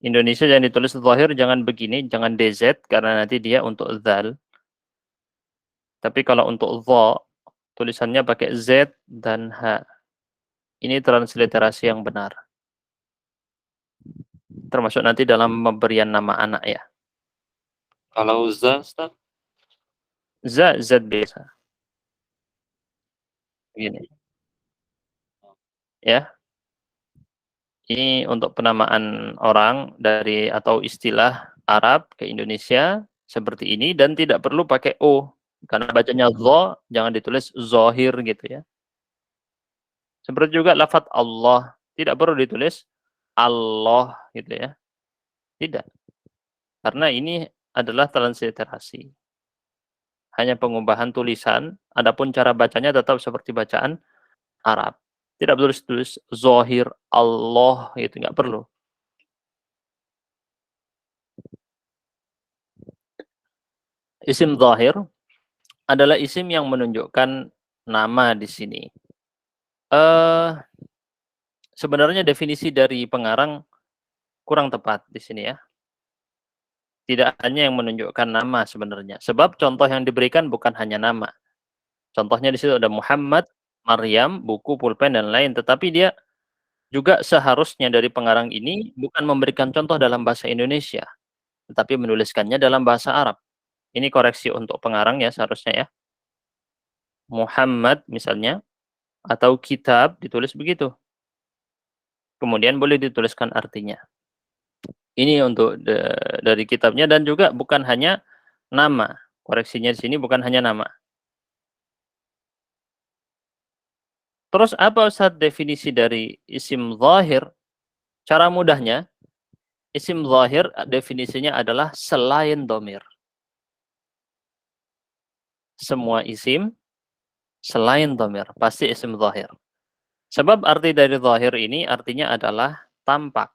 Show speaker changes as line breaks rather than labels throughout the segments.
Indonesia yang ditulis zahir jangan begini, jangan DZ karena nanti dia untuk zal. Tapi kalau untuk dha, tulisannya pakai Z dan H. Ini transliterasi yang benar. Termasuk nanti dalam pemberian nama anak ya.
Kalau za, Ustaz?
Z biasa. Begini. Ya. Ini untuk penamaan orang dari atau istilah Arab ke Indonesia seperti ini dan tidak perlu pakai O karena bacanya dha jangan ditulis zahir gitu ya. Seperti juga lafaz Allah tidak perlu ditulis Allah gitu ya. Tidak. Karena ini adalah transliterasi. Hanya pengubahan tulisan, adapun cara bacanya tetap seperti bacaan Arab. Tidak perlu tulis zahir Allah gitu, nggak perlu. Isim zahir adalah isim yang menunjukkan nama di sini. Sebenarnya definisi dari pengarang kurang tepat di sini ya. Tidak hanya yang menunjukkan nama sebenarnya. Sebab contoh yang diberikan bukan hanya nama. Contohnya di situ ada Muhammad, Maryam, buku, pulpen, dan lain. Tetapi dia juga seharusnya dari pengarang ini bukan memberikan contoh dalam bahasa Indonesia, tetapi menuliskannya dalam bahasa Arab. Ini koreksi untuk pengarang ya seharusnya ya. Muhammad misalnya, atau kitab ditulis begitu. Kemudian boleh dituliskan artinya. Ini untuk dari kitabnya dan juga bukan hanya nama. Koreksinya di sini bukan hanya nama. Terus apa Ustaz definisi dari isim zahir? Cara mudahnya, isim zahir definisinya adalah selain domir. Semua isim selain domir, pasti isim zahir. Sebab arti dari zahir ini artinya adalah tampak.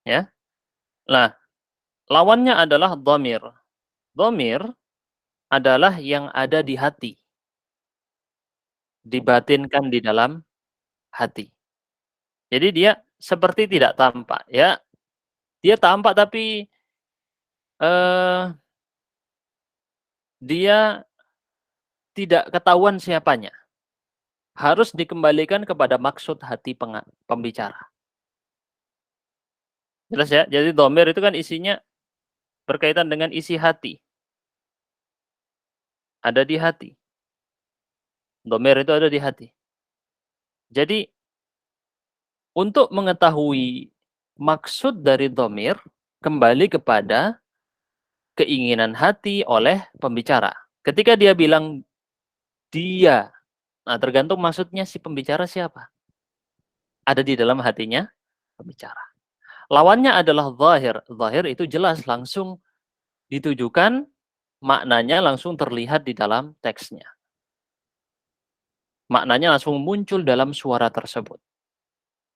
Ya. Nah, lawannya adalah domir. Domir adalah yang ada di hati. Dibatinkan di dalam hati. Jadi dia seperti tidak tampak. Ya, dia tampak tapi dia tidak ketahuan siapanya. Harus dikembalikan kepada maksud hati pembicara. Jelas ya? Jadi domir itu kan isinya berkaitan dengan isi hati. Ada di hati. Domir itu ada di hati. Jadi, untuk mengetahui maksud dari domir, kembali kepada keinginan hati oleh pembicara. Ketika dia bilang dia, nah tergantung maksudnya si pembicara siapa. Ada di dalam hatinya pembicara. Lawannya adalah zahir. Zahir itu jelas langsung ditujukan, maknanya langsung terlihat di dalam teksnya. Maknanya langsung muncul dalam suara tersebut.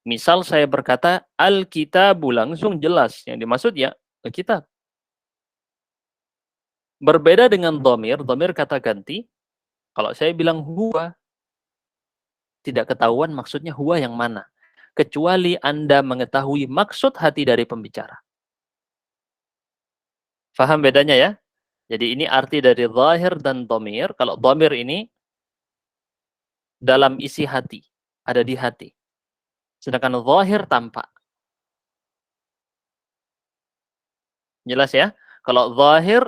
Misal saya berkata Alkitabu, langsung jelas yang dimaksud ya Alkitab. Berbeda dengan domir kata ganti. Kalau saya bilang huwa, tidak ketahuan maksudnya huwa yang mana. Kecuali Anda mengetahui maksud hati dari pembicara. Faham bedanya ya? Jadi ini arti dari zahir dan domir. Kalau domir ini dalam isi hati, ada di hati. Sedangkan zahir tampak. Jelas ya? Kalau zahir,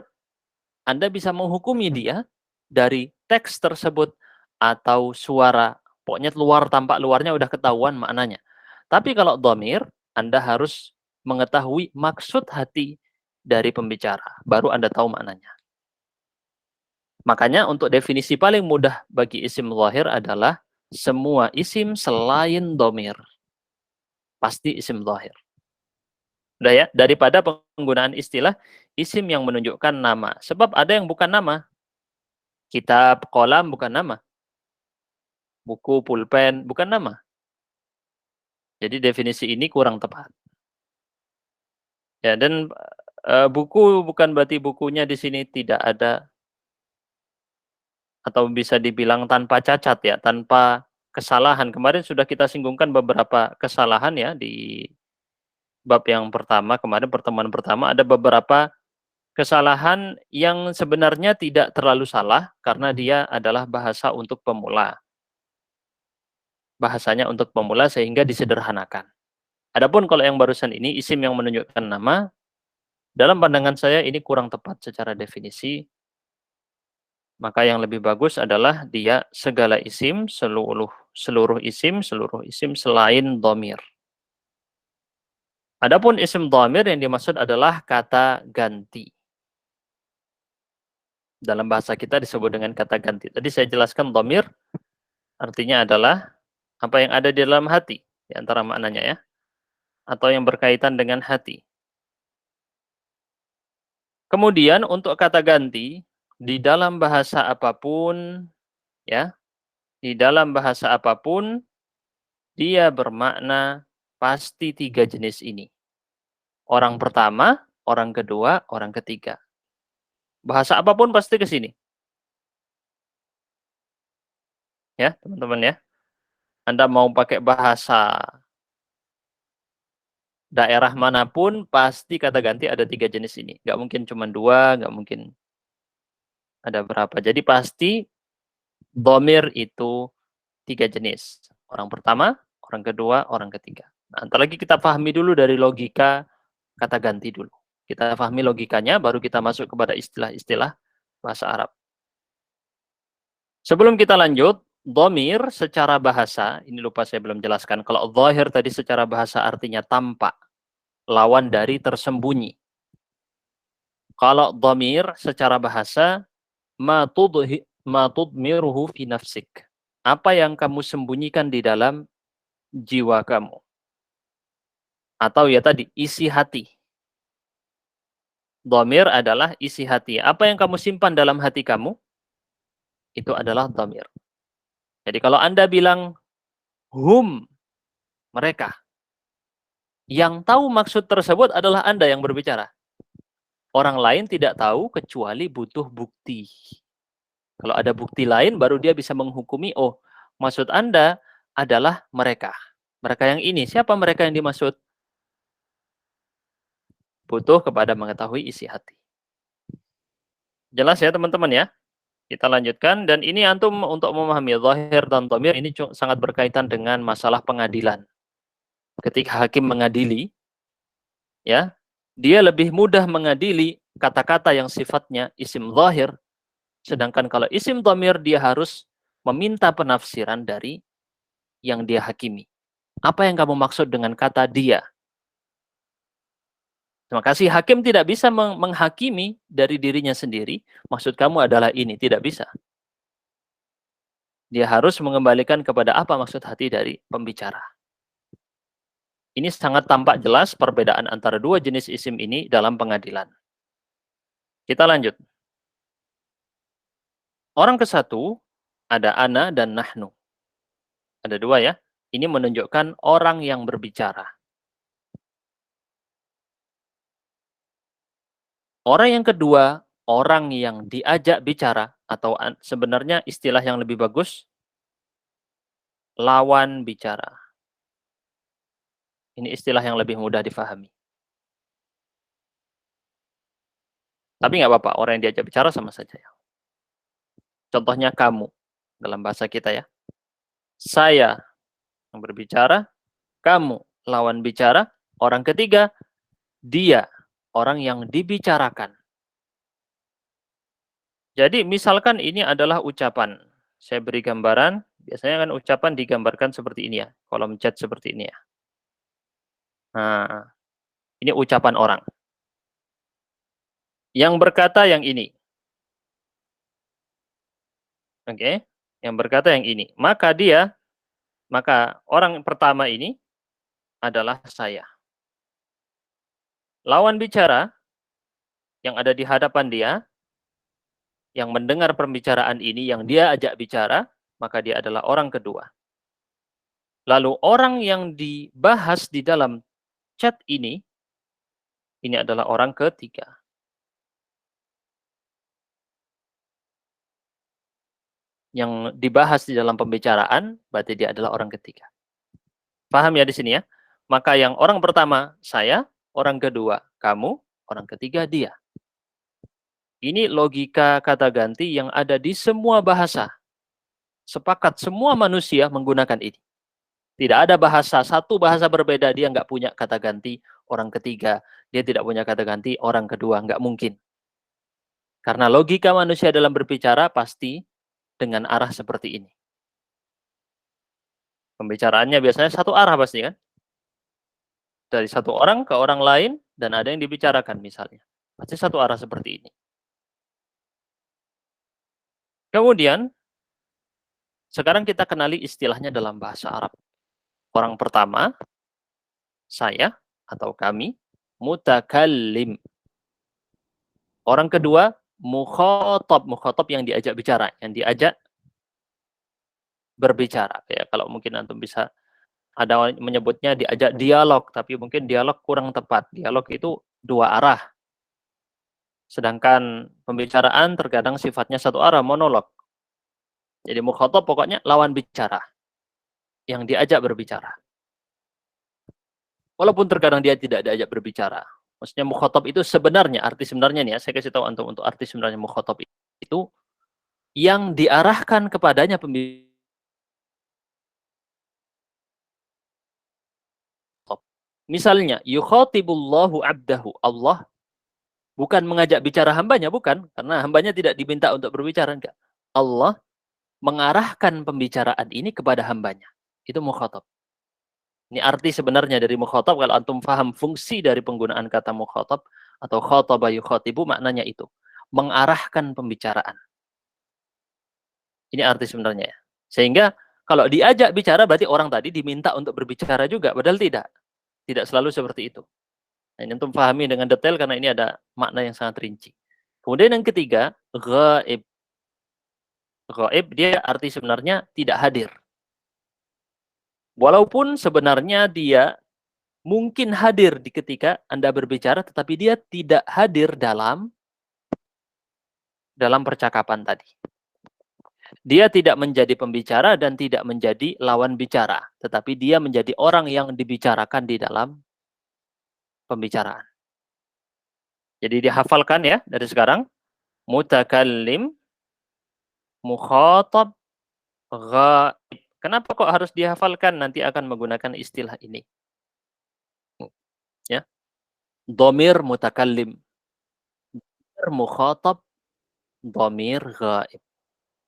Anda bisa menghukumi dia dari teks tersebut atau suara. Pokoknya luar, tampak luarnya udah ketahuan maknanya. Tapi kalau domir, Anda harus mengetahui maksud hati dari pembicara. Baru Anda tahu maknanya. Makanya untuk definisi paling mudah bagi isim zahir adalah semua isim selain domir. Pasti isim zahir. Udah ya, daripada penggunaan istilah isim yang menunjukkan nama. Sebab ada yang bukan nama. Kitab, kolam bukan nama. Buku, pulpen bukan nama. Jadi definisi ini kurang tepat. Ya, dan buku bukan berarti bukunya di sini tidak ada atau bisa dibilang tanpa cacat ya, tanpa kesalahan. Kemarin sudah kita singgungkan beberapa kesalahan ya di bab yang pertama, kemarin pertemuan pertama ada beberapa kesalahan yang sebenarnya tidak terlalu salah karena dia adalah bahasa untuk pemula. Bahasanya untuk pemula sehingga disederhanakan. Adapun kalau yang barusan ini isim yang menunjukkan nama, dalam pandangan saya ini kurang tepat secara definisi. Maka yang lebih bagus adalah dia segala isim, seluruh isim selain dhamir. Adapun isim dhamir yang dimaksud adalah kata ganti. Dalam bahasa kita disebut dengan kata ganti. Tadi saya jelaskan dhamir artinya adalah apa yang ada di dalam hati, di antara maknanya ya, atau yang berkaitan dengan hati. Kemudian untuk kata ganti, di dalam bahasa apapun, ya, di dalam bahasa apapun, dia bermakna pasti 3 jenis ini. Orang pertama, orang kedua, orang ketiga. Bahasa apapun pasti ke sini. Ya, teman-teman ya. Anda mau pakai bahasa daerah manapun, pasti kata ganti ada 3 jenis ini. Nggak mungkin cuma 2, nggak mungkin ada berapa. Jadi pasti dhamir itu 3 jenis. Orang pertama, orang kedua, orang ketiga. Nah, ntar lagi kita pahami dulu dari logika kata ganti dulu. Kita pahami logikanya, baru kita masuk kepada istilah-istilah bahasa Arab. Sebelum kita lanjut, dhamir secara bahasa, ini lupa saya belum jelaskan. Kalau dhahir tadi secara bahasa artinya tampak, lawan dari tersembunyi. Kalau dhamir secara bahasa, ma tudmiruhu fi nafsik. Apa yang kamu sembunyikan di dalam jiwa kamu. Atau ya tadi, isi hati. Dhamir adalah isi hati. Apa yang kamu simpan dalam hati kamu, itu adalah dhamir. Jadi kalau Anda bilang, hum, mereka. Yang tahu maksud tersebut adalah Anda yang berbicara. Orang lain tidak tahu kecuali butuh bukti. Kalau ada bukti lain, baru dia bisa menghukumi, oh, maksud Anda adalah mereka. Mereka yang ini. Siapa mereka yang dimaksud? Butuh kepada mengetahui isi hati. Jelas ya teman-teman ya? Kita lanjutkan, dan ini antum untuk memahami zahir dan dhamir ini sangat berkaitan dengan masalah pengadilan. Ketika hakim mengadili, ya, dia lebih mudah mengadili kata-kata yang sifatnya isim zahir, sedangkan kalau isim dhamir dia harus meminta penafsiran dari yang dia hakimi. Apa yang kamu maksud dengan kata dia? Terima kasih, hakim tidak bisa menghakimi dari dirinya sendiri, maksud kamu adalah ini, tidak bisa. Dia harus mengembalikan kepada apa maksud hati dari pembicara. Ini sangat tampak jelas perbedaan antara dua jenis isim ini dalam pengadilan. Kita lanjut. Orang ke satu, ada ana dan nahnu. Ada dua ya. Ini menunjukkan orang yang berbicara. Orang yang kedua, orang yang diajak bicara, atau sebenarnya istilah yang lebih bagus, lawan bicara. Ini istilah yang lebih mudah difahami. Tapi nggak apa-apa, orang yang diajak bicara sama saja ya. Contohnya kamu, dalam bahasa kita ya. Saya yang berbicara, kamu lawan bicara, orang ketiga, dia, orang yang dibicarakan. Jadi misalkan ini adalah ucapan. Saya beri gambaran, biasanya kan ucapan digambarkan seperti ini ya, kolom chat seperti ini ya. Nah, ini ucapan orang. Yang berkata yang ini. Oke, yang berkata yang ini. Maka orang pertama ini adalah saya. Lawan bicara yang ada di hadapan dia, yang mendengar pembicaraan ini, yang dia ajak bicara, maka dia adalah orang kedua. Lalu orang yang dibahas di dalam chat ini adalah orang ketiga. yang dibahas di dalam pembicaraan, berarti dia adalah orang ketiga. Paham ya di sini ya? Maka yang orang pertama saya, orang kedua kamu, orang ketiga dia. Ini logika kata ganti yang ada di semua bahasa. Sepakat semua manusia menggunakan ini. Tidak ada satu bahasa berbeda dia nggak punya kata ganti orang ketiga, dia tidak punya kata ganti orang kedua, nggak mungkin. Karena logika manusia dalam berbicara pasti dengan arah seperti ini. Pembicaraannya biasanya satu arah pasti kan? Dari satu orang ke orang lain dan ada yang dibicarakan misalnya. Pasti satu arah seperti ini. Kemudian, sekarang kita kenali istilahnya dalam bahasa Arab. Orang pertama, saya atau kami, mutakallim. Orang kedua, mukhatab. Mukhatab yang diajak bicara, yang diajak berbicara. Ya, kalau mungkin antum bisa ada menyebutnya diajak dialog, tapi mungkin dialog kurang tepat. Dialog itu dua arah. Sedangkan pembicaraan terkadang sifatnya satu arah, monolog. Jadi mukhatab pokoknya lawan bicara. Yang diajak berbicara. Walaupun terkadang dia tidak diajak berbicara. Maksudnya mukhatab itu sebenarnya, arti sebenarnya nih ya, saya kasih tahu antum untuk arti sebenarnya mukhatab itu yang diarahkan kepadanya pembicara. Misalnya, yukhatibullahu abdahu. Allah bukan mengajak bicara hambanya, bukan. Karena hambanya tidak diminta untuk berbicara, enggak. Allah mengarahkan pembicaraan ini kepada hambanya. Itu mukhatab. Ini arti sebenarnya dari mukhatab. Kalau antum paham fungsi dari penggunaan kata mukhatab atau khataba yukhatibu, maknanya itu. Mengarahkan pembicaraan. Ini arti sebenarnya ya. Sehingga kalau diajak bicara berarti orang tadi diminta untuk berbicara juga. Padahal tidak. Tidak selalu seperti itu. Nah, ini antum pahami dengan detail karena ini ada makna yang sangat rinci. Kemudian yang ketiga, ghaib. Ghaib dia arti sebenarnya tidak hadir. Walaupun sebenarnya dia mungkin hadir di ketika Anda berbicara, tetapi dia tidak hadir dalam percakapan tadi. Dia tidak menjadi pembicara dan tidak menjadi lawan bicara, tetapi dia menjadi orang yang dibicarakan di dalam pembicaraan. Jadi dihafalkan ya dari sekarang. Mutakallim, mukhatab, ghaib. Kenapa kok harus dihafalkan? Nanti akan menggunakan istilah ini. Ya. Dhamir mutakallim, dhamir mukhatab, dhamir ghaib.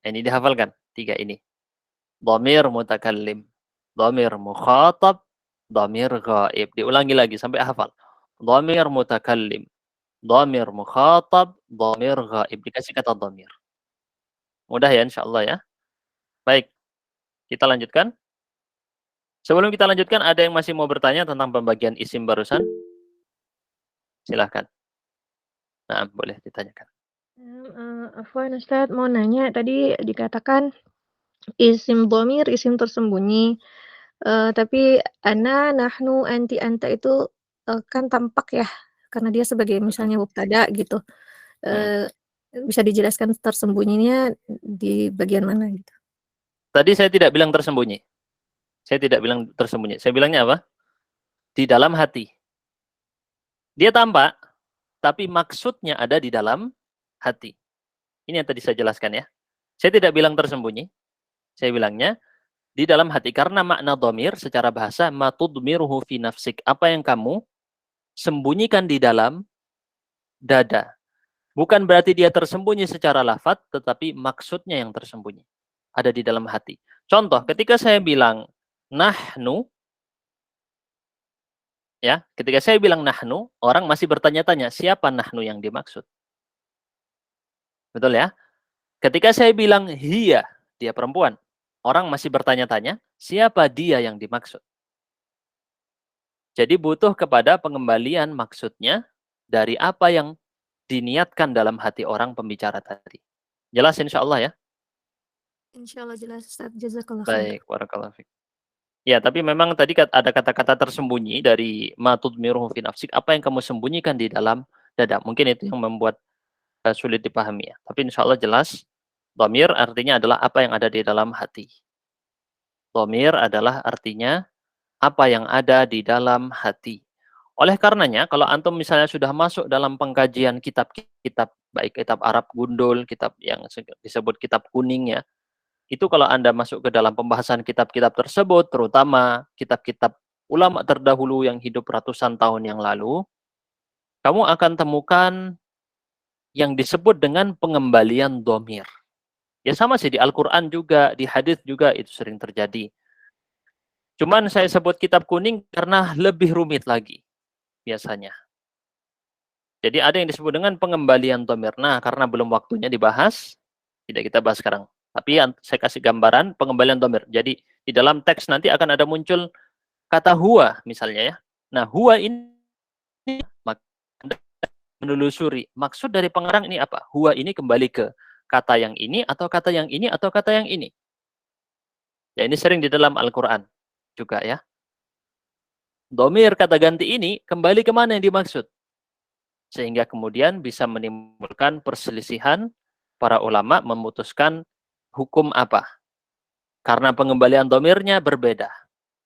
Ini dihafalkan tiga ini. Dhamir mutakallim, dhamir mukhatab, dhamir ghaib. Diulangi lagi sampai hafal. Dhamir mutakallim, dhamir mukhatab, dhamir ghaib. Dikasih kata dhamir. Mudah ya insyaallah ya. Baik. Kita lanjutkan. Sebelum kita lanjutkan, ada yang masih mau bertanya tentang pembagian isim barusan? Silahkan. Nah, boleh ditanyakan.
Afwan Ustadz, mau nanya, tadi dikatakan isim dhamir, isim tersembunyi. Tapi ana, nahnu, anti, anta itu kan tampak ya, karena dia sebagai misalnya mubtada gitu. Bisa dijelaskan tersembunyinya di bagian mana gitu?
Tadi saya tidak bilang tersembunyi. Saya tidak bilang tersembunyi. Saya bilangnya apa? Di dalam hati. Dia tampak, tapi maksudnya ada di dalam hati. Ini yang tadi saya jelaskan ya. Saya tidak bilang tersembunyi. Saya bilangnya di dalam hati. Karena makna dhamir secara bahasa, ma tudmiruhu fi nafsik. Apa yang kamu sembunyikan di dalam dada. Bukan berarti dia tersembunyi secara lafaz, tetapi maksudnya yang tersembunyi. Ada di dalam hati. Contoh, ketika saya bilang nahnu, ya, ketika saya bilang nahnu, orang masih bertanya-tanya, siapa nahnu yang dimaksud? Betul ya? Ketika saya bilang hiya, dia perempuan, orang masih bertanya-tanya, siapa dia yang dimaksud? Jadi butuh kepada pengembalian maksudnya dari apa yang diniatkan dalam hati orang pembicara tadi. Jelas insyaallah ya?
Insyaallah jelas Ustaz, jazakallah khair.
Baik, barakallahu fiik. Ya, tapi memang tadi ada kata-kata tersembunyi dari ma tudmiruhu fi nafsik, apa yang kamu sembunyikan di dalam dada. Mungkin itu yang membuat sulit dipahami ya. Tapi insyaallah jelas Dhamir artinya adalah apa yang ada di dalam hati. Dhamir adalah artinya apa yang ada di dalam hati. Oleh karenanya, kalau antum misalnya sudah masuk dalam pengkajian kitab-kitab, baik kitab Arab gundul, kitab yang disebut kitab kuning ya, itu kalau Anda masuk ke dalam pembahasan kitab-kitab tersebut, terutama kitab-kitab ulama terdahulu yang hidup ratusan tahun yang lalu, kamu akan temukan yang disebut dengan pengembalian dhamir. Ya sama sih, di Al-Quran juga, di hadis juga itu sering terjadi. Cuman saya sebut kitab kuning karena lebih rumit lagi biasanya. Jadi ada yang disebut dengan pengembalian dhamir. Nah, karena belum waktunya dibahas, tidak kita bahas sekarang. Tapi saya kasih gambaran pengembalian dhamir. Jadi di dalam teks nanti akan ada muncul kata huwa misalnya ya. Nah, huwa ini menelusuri. Maksud dari pengarang ini apa? Huwa ini kembali ke kata yang ini atau kata yang ini atau kata yang ini. Ya ini sering di dalam Al-Quran juga ya. Dhamir kata ganti ini kembali kemana yang dimaksud? Sehingga kemudian bisa menimbulkan perselisihan, para ulama memutuskan hukum apa. Karena pengembalian dhamirnya berbeda.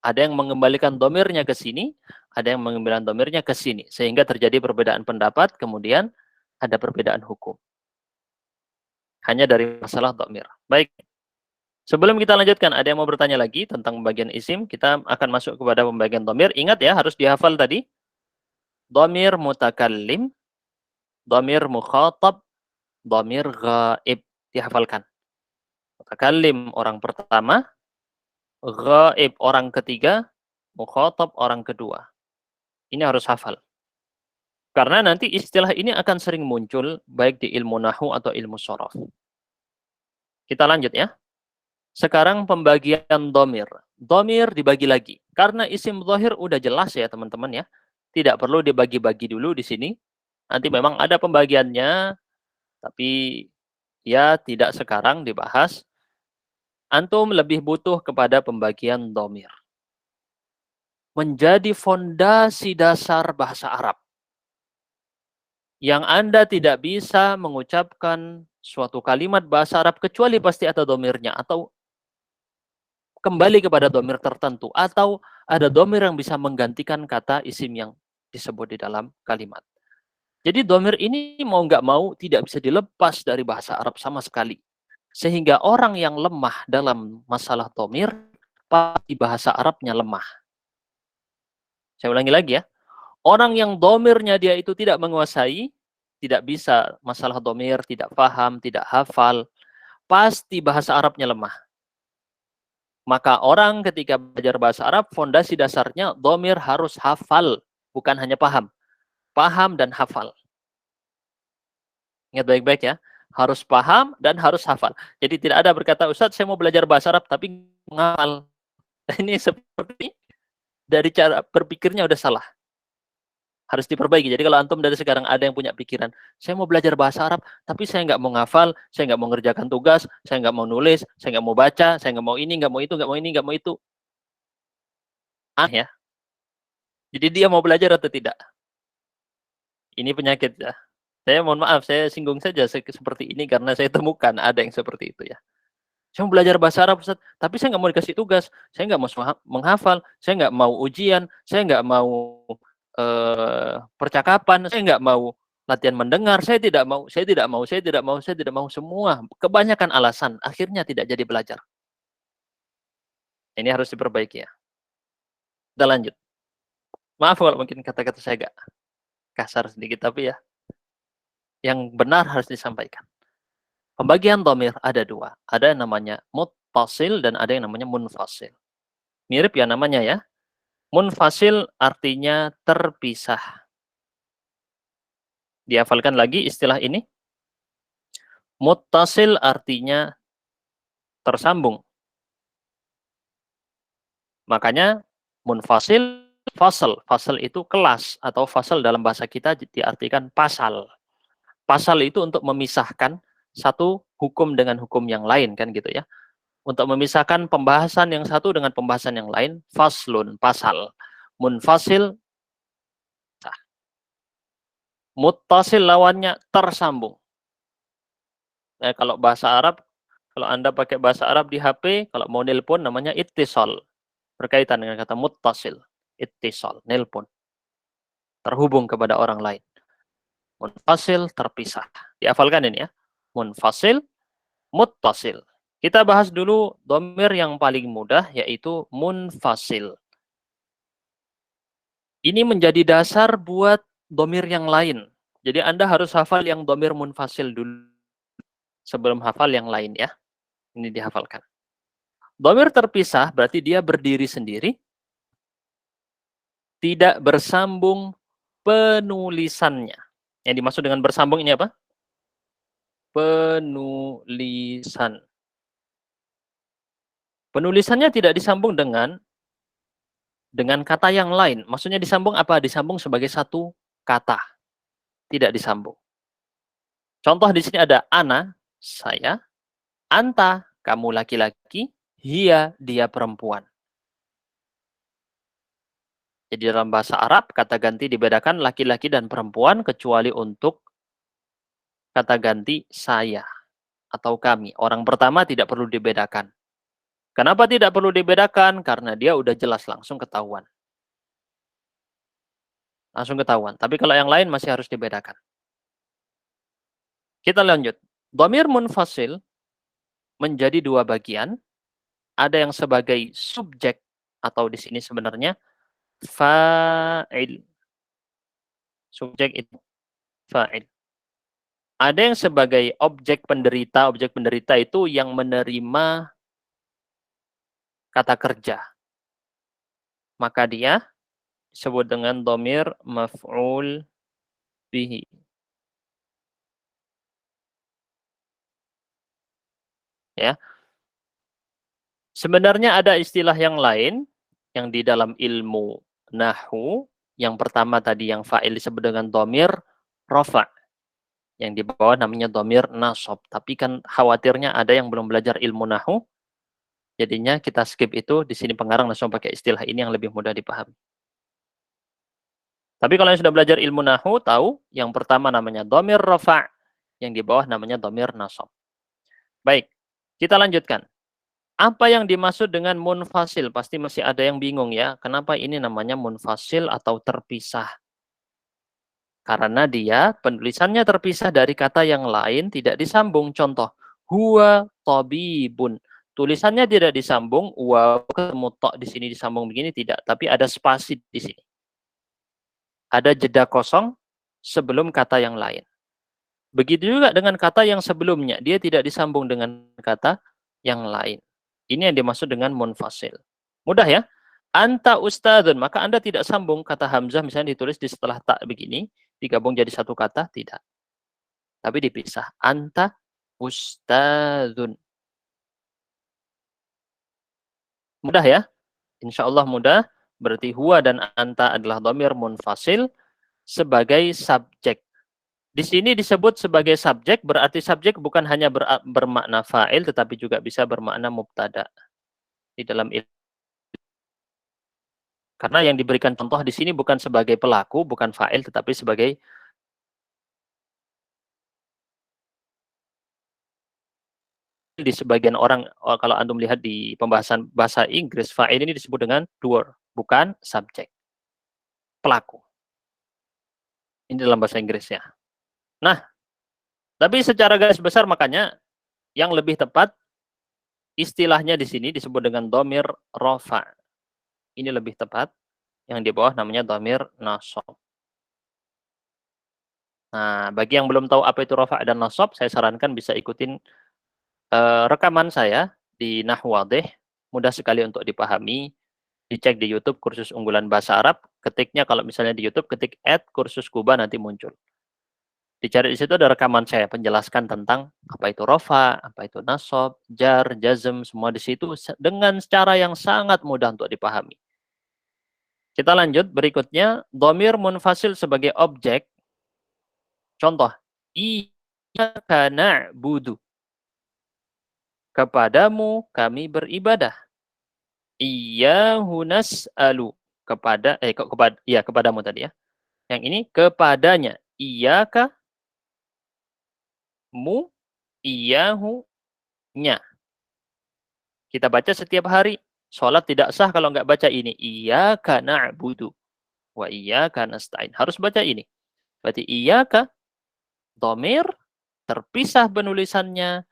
Ada yang mengembalikan dhamirnya ke sini, ada yang mengembalikan dhamirnya ke sini. Sehingga terjadi perbedaan pendapat, kemudian ada perbedaan hukum. Hanya dari masalah dhamir. Baik. Sebelum kita lanjutkan, ada yang mau bertanya lagi tentang pembagian isim? Kita akan masuk kepada pembagian dhamir. Ingat ya, harus dihafal tadi. Dhamir mutakallim, dhamir mukhatab, dhamir ghaib. Dihafalkan. Mutakallim orang pertama, ghaib orang ketiga, mukhatab orang kedua. Ini harus hafal. Karena nanti istilah ini akan sering muncul baik di ilmu nahwu atau ilmu shorof. Kita lanjut ya. Sekarang pembagian dhamir. Dhamir dibagi lagi. Karena isim zahir udah jelas ya teman-teman ya. Tidak perlu dibagi-bagi dulu di sini. Nanti memang ada pembagiannya, tapi ya tidak sekarang dibahas. Antum lebih butuh kepada pembagian dhamir. Menjadi fondasi dasar bahasa Arab. Yang Anda tidak bisa mengucapkan suatu kalimat bahasa Arab kecuali pasti ada dhamirnya, atau kembali kepada dhamir tertentu, atau ada dhamir yang bisa menggantikan kata isim yang disebut di dalam kalimat. Jadi dhamir ini mau nggak mau tidak bisa dilepas dari bahasa Arab sama sekali. Sehingga orang yang lemah dalam masalah dhamir, pasti bahasa Arabnya lemah. Saya ulangi lagi ya. Orang yang dhamirnya dia itu tidak menguasai, tidak bisa masalah dhamir, tidak paham, tidak hafal, pasti bahasa Arabnya lemah. Maka orang ketika belajar bahasa Arab, fondasi dasarnya dhamir harus hafal, bukan hanya paham. Paham dan hafal. Ingat baik-baik ya, harus paham dan harus hafal. Jadi tidak ada berkata, Ustadz saya mau belajar bahasa Arab tapi menghafal. Ini seperti dari cara berpikirnya udah salah. Harus diperbaiki. Jadi kalau antum dari sekarang ada yang punya pikiran, saya mau belajar bahasa Arab, tapi saya nggak mau ngafal, saya nggak mau ngerjakan tugas, saya nggak mau nulis, saya nggak mau baca, saya nggak mau ini, nggak mau itu, nggak mau ini, nggak mau itu. Ya. Jadi dia mau belajar atau tidak? Ini penyakit ya. Saya mohon maaf, saya singgung saja seperti ini karena saya temukan ada yang seperti itu ya. Saya mau belajar bahasa Arab, Ustaz, tapi saya nggak mau dikasih tugas, saya nggak mau menghafal, saya nggak mau ujian, saya nggak mau percakapan, saya nggak mau latihan mendengar, saya tidak mau, saya tidak mau, saya tidak mau, saya tidak mau, semua. Kebanyakan alasan, akhirnya tidak jadi belajar. Ini harus diperbaiki ya. Kita lanjut. Maaf kalau mungkin kata-kata saya agak kasar sedikit, tapi ya, yang benar harus disampaikan. Pembagian dhamir ada dua. Ada yang namanya muttasil dan ada yang namanya munfasil. Mirip ya namanya ya. Munfasil artinya terpisah. Dihafalkan lagi istilah ini. Muttasil artinya tersambung. Makanya munfasil, fasal. Fasal itu kelas atau fasal dalam bahasa kita diartikan pasal. Pasal itu untuk memisahkan satu hukum dengan hukum yang lain kan gitu ya. Untuk memisahkan pembahasan yang satu dengan pembahasan yang lain, faslun, pasal. Munfasil, muttasil lawannya tersambung. Kalau bahasa Arab Kalau Anda pakai bahasa Arab di HP, kalau mau nelpon namanya ittisal. Berkaitan dengan kata muttasil. Ittisal, nelpon. Terhubung kepada orang lain. Munfasil, terpisah. Dihafalkan ini ya. Munfasil, muttasil. Kita bahas dulu domir yang paling mudah, yaitu munfasil. Ini menjadi dasar buat domir yang lain. Jadi Anda harus hafal yang domir munfasil dulu sebelum hafal yang lain ya. Ini dihafalkan. Domir terpisah berarti dia berdiri sendiri, tidak bersambung penulisannya. Yang dimaksud dengan bersambung ini apa? Penulisan. Penulisannya tidak disambung dengan kata yang lain. Maksudnya disambung apa? Disambung sebagai satu kata. Tidak disambung. Contoh di sini ada ana, saya, anta, kamu laki-laki, hia, dia perempuan. Jadi dalam bahasa Arab, kata ganti dibedakan laki-laki dan perempuan kecuali untuk kata ganti saya atau kami. Orang pertama tidak perlu dibedakan. Kenapa tidak perlu dibedakan? Karena dia udah jelas langsung ketahuan. Langsung ketahuan. Tapi kalau yang lain masih harus dibedakan. Kita lanjut. Dhamir munfasil menjadi dua bagian. Ada yang sebagai subjek atau di sini sebenarnya fa'il. Subjek itu fa'il. Ada yang sebagai objek penderita. Objek penderita itu yang menerima kata kerja. Maka dia disebut dengan dhamir maf'ul bihi. Ya. Sebenarnya ada istilah yang lain yang di dalam ilmu nahwu. Yang pertama tadi yang fa'il disebut dengan dhamir rafa'. Yang di bawah namanya dhamir nasab. Tapi kan khawatirnya ada yang belum belajar ilmu nahwu. Jadinya kita skip itu. Di sini pengarang langsung pakai istilah ini yang lebih mudah dipahami. Tapi kalau yang sudah belajar ilmu nahwu tahu yang pertama namanya dhamir rafa', yang di bawah namanya dhamir nasab. Baik, kita lanjutkan. Apa yang dimaksud dengan munfasil? Pasti masih ada yang bingung ya. Kenapa ini namanya munfasil atau terpisah? Karena dia penulisannya terpisah dari kata yang lain, tidak disambung. Contoh, huwa tabibun. Tulisannya tidak disambung, waw ketemu tok di sini disambung begini tidak, tapi ada spasi di sini. Ada jeda kosong sebelum kata yang lain. Begitu juga dengan kata yang sebelumnya, dia tidak disambung dengan kata yang lain. Ini yang dimaksud dengan munfasil. Mudah ya? Anta ustadzun, maka Anda tidak sambung kata hamzah misalnya ditulis di setelah tak begini, digabung jadi satu kata, tidak. Tapi dipisah. Anta ustadzun. Mudah ya? Insya Allah mudah. Berarti huwa dan anta adalah dhamir munfasil sebagai subjek. Di sini disebut sebagai subjek, berarti subjek bukan hanya bermakna fa'il, tetapi juga bisa bermakna mubtada. Di dalam ilmu. Karena yang diberikan contoh di sini bukan sebagai pelaku, bukan fa'il, tetapi sebagai di sebagian orang, kalau Anda melihat di pembahasan bahasa Inggris, fa'il ini disebut dengan doer, bukan subjek. Pelaku. Ini dalam bahasa Inggrisnya. Nah, tapi secara garis besar makanya yang lebih tepat istilahnya di sini disebut dengan dhamir rafa'. Ini lebih tepat. Yang di bawah namanya dhamir nasab. Nah, bagi yang belum tahu apa itu rafa' dan nasab, saya sarankan bisa ikutin rekaman saya di Nahwu Wadih. Mudah sekali untuk dipahami. Dicek di YouTube kursus unggulan bahasa Arab. Ketiknya kalau misalnya di YouTube ketik @kursuskuba nanti muncul. Dicari di situ ada rekaman saya penjelaskan tentang apa itu rafa', apa itu nasab, jar, jazm, semua di situ dengan cara yang sangat mudah untuk dipahami. Kita lanjut berikutnya, dhamir munfasil sebagai objek. Contoh, iyyaka na'budu. Kepadamu kami beribadah. Iyyahu nas'alu. Kepadamu tadi ya. Yang ini kepadanya. Iyyaka mu, iyyahu nya. Kita baca setiap hari. Sholat tidak sah kalau nggak baca ini. Iyyaka na'budu wa iyyaka nasta'in. Harus baca ini. Berarti iyyaka, dhamir, terpisah penulisannya,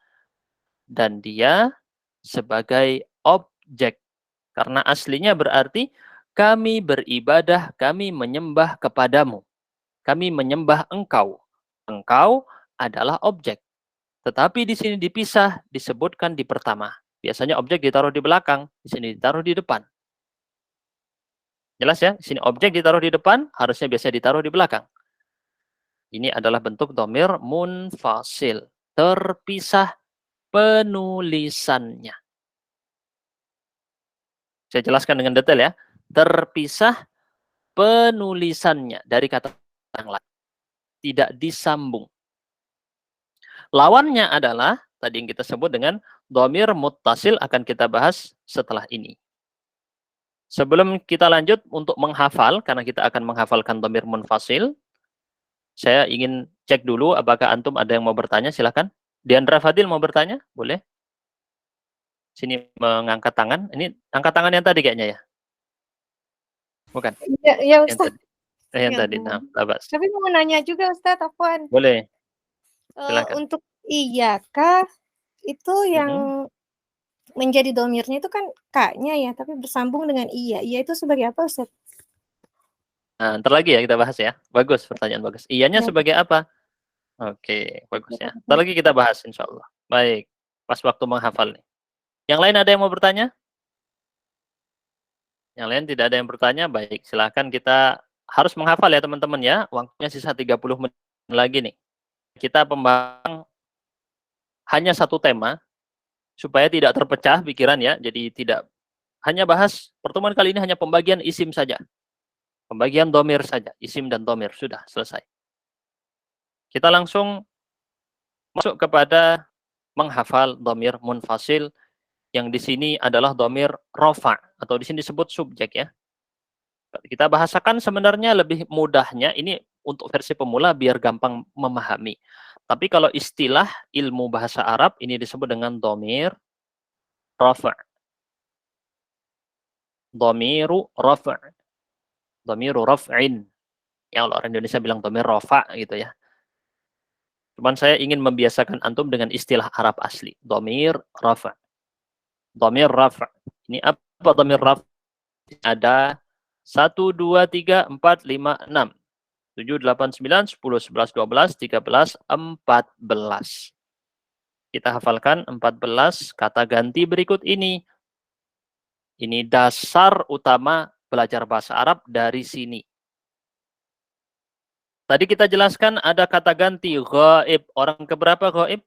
dan dia sebagai objek. Karena aslinya berarti kami beribadah, kami menyembah kepadamu. Kami menyembah engkau. Engkau adalah objek. Tetapi di sini dipisah, disebutkan di pertama. Biasanya objek ditaruh di belakang, di sini ditaruh di depan. Jelas ya? Di sini objek ditaruh di depan, harusnya biasanya ditaruh di belakang. Ini adalah bentuk dhamir munfasil. Terpisah penulisannya. Saya jelaskan dengan detail ya. Terpisah penulisannya dari kata yang lain. Tidak disambung. Lawannya adalah, tadi yang kita sebut dengan dhamir muttasil, akan kita bahas setelah ini. Sebelum kita lanjut untuk menghafal, karena kita akan menghafalkan dhamir munfasil, saya ingin cek dulu apakah antum ada yang mau bertanya, silakan. Diandra Fadil mau bertanya? Boleh? Sini mengangkat tangan. Ini angkat tangan yang tadi kayaknya ya? Bukan?
Ya, ya
Yang
Ustaz.
tadi. Yang
Ya,
tadi. Nah, labas.
tapi mau nanya juga Ustaz, Afwan.
Boleh. Silakan.
Untuk iyyaka itu yang menjadi domirnya itu kan K-nya ya, tapi bersambung dengan iya. Iya itu sebagai apa, Ustaz?
Nah, ntar lagi ya kita bahas ya. Bagus, pertanyaan bagus. Iyanya
Ya.
sebagai apa? Oke, bagus ya. Ntar lagi kita bahas insya Allah. Baik, pas waktu menghafal nih. Yang lain ada yang mau bertanya? Yang lain tidak ada yang bertanya? Baik, silahkan kita harus menghafal ya teman-teman ya. Waktunya sisa 30 menit lagi nih. Kita pembahasan hanya satu tema, supaya tidak terpecah pikiran ya. Jadi tidak hanya bahas, pertemuan kali ini hanya pembagian isim saja. Pembagian domir saja, isim dan domir, sudah selesai. Kita langsung masuk kepada menghafal domir munfasil, yang di sini adalah domir rofa, atau di sini disebut subjek ya. Kita bahasakan sebenarnya lebih mudahnya, ini untuk versi pemula biar gampang memahami. Tapi kalau istilah ilmu bahasa Arab, ini disebut dengan domir rofa. Domiru rofa. Domiru raf'in. Ya, kalau orang Indonesia bilang domir rofa gitu ya. Cuman saya ingin membiasakan antum dengan istilah Arab asli. Domir rafa. Domir rafa. Ini apa domir rafa? Ada 1, 2, 3, 4, 5, 6, 7, 8, 9, 10, 11, 12, 13, 14. Kita hafalkan 14 kata ganti berikut ini. Ini dasar utama belajar bahasa Arab dari sini. Tadi kita jelaskan ada kata ganti ghaib. Orang keberapa ghaib?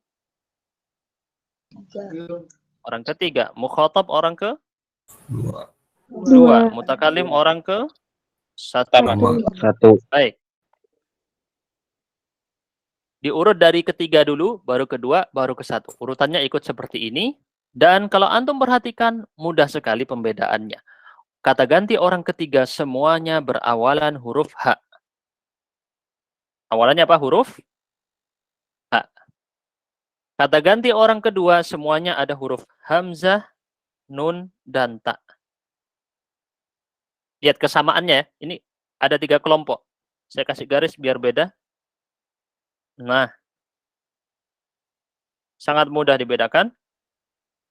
Orang ketiga. Mukhatab orang ke? Dua. Mutakalim orang ke? Satu. Baik. Diurut dari ketiga dulu, baru kedua, baru ke satu. Urutannya ikut seperti ini. Dan kalau antum perhatikan, mudah sekali pembedaannya. Kata ganti orang ketiga semuanya berawalan huruf H. Awalannya apa? Huruf H. Kata ganti orang kedua semuanya ada huruf hamzah, nun, dan ta. Lihat kesamaannya ya. Ini ada 3 kelompok. Saya kasih garis biar beda. Nah, sangat mudah dibedakan.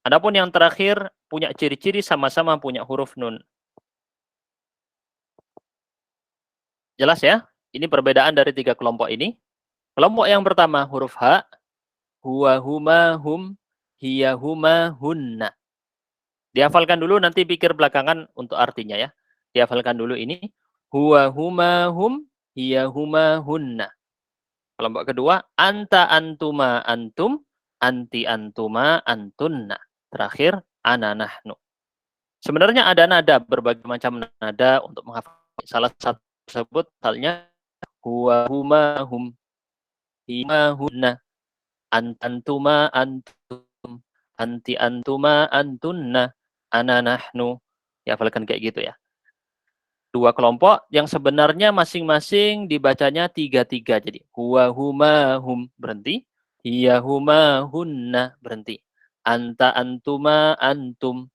Adapun yang terakhir punya ciri-ciri sama-sama punya huruf nun. Jelas ya? Ini perbedaan dari 3 kelompok ini. Kelompok yang pertama huruf H. Huwa, huma, hum, hiya, huma, hunna. Dihafalkan dulu, nanti pikir belakangan untuk artinya ya. Dihafalkan dulu ini. Huwa, huma, hum, hiya, huma, hunna. Kelompok kedua, anta, antuma, antum, anti, antuma, antunna. Terakhir, ana, nahnu. Sebenarnya ada nada, berbagai macam nada untuk menghafal. Salah satu tersebut halnya huwa, huma, hum, hima, hunna, antantuma, antum, anti, antuma, antunna, ana, nahnu. Ya, hafalkan kayak gitu ya. 2 kelompok yang sebenarnya masing-masing dibacanya 3-3. Jadi huwa, huma, hum, berhenti. Hiya, huma, hunna, berhenti. anta antuma antum,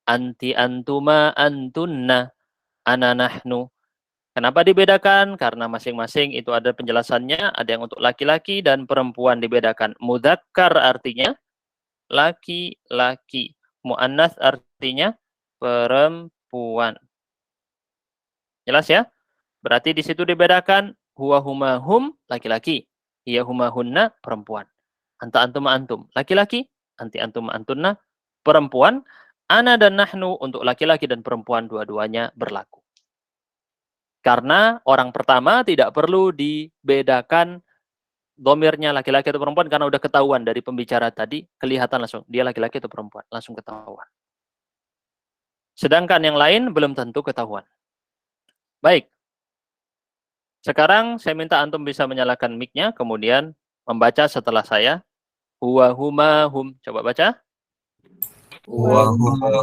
anti antuma antunna, ana nahnu. Kenapa dibedakan? Karena masing-masing itu ada penjelasannya, ada yang untuk laki-laki dan perempuan dibedakan. Mudzakkar artinya laki-laki, muannats artinya perempuan. Jelas ya? Berarti di situ dibedakan huwa huma hum laki-laki, hiya huma hunna perempuan. Anta antuma antum laki-laki, anti antuma antunna perempuan, ana dan nahnu untuk laki-laki dan perempuan dua-duanya berlaku. Karena orang pertama tidak perlu dibedakan domirnya laki-laki atau perempuan karena udah ketahuan dari pembicara tadi, kelihatan langsung dia laki-laki atau perempuan, langsung ketahuan. Sedangkan yang lain belum tentu ketahuan. Baik. Sekarang saya minta antum bisa menyalakan mic-nya, kemudian membaca setelah saya. Huwa huma hum. Coba baca.
Huwa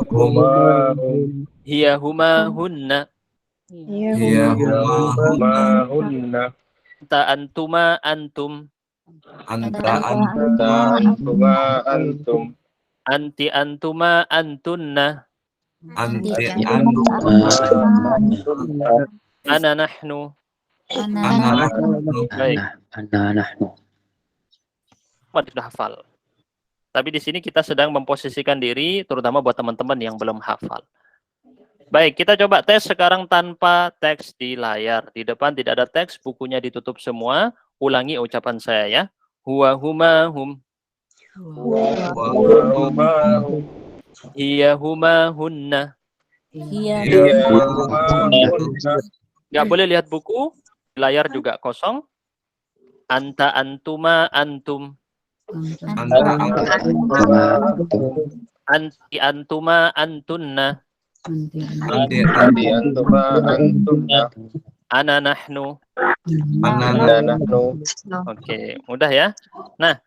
huma hum.
Hiya huma hunna.
Hiya huma hunna.
Anta antuma antum.
Anta antuma antum.
Anti antuma antunna.
Anti antuma antunna.
Ana nahnu.
Ana nahnu.
Baik.
Ana nahnu.
Sudah hafal. Tapi di sini kita sedang memposisikan diri, terutama buat teman-teman yang belum hafal. Baik, kita coba tes sekarang tanpa teks di layar. Di depan tidak ada teks, bukunya ditutup semua. Ulangi ucapan saya ya. Huwa huma hum.
Huwa huma hum.
Hiya huma hunna.
Hiya huma hunna.
Nggak boleh lihat buku, layar juga kosong. Anta antuma antum.
Anta antuma antum.
Anti antuma antunna.
Anti antuma antunna.
Ana nahnu.
Ana nahnu.
Oke, mudah ya. Nah,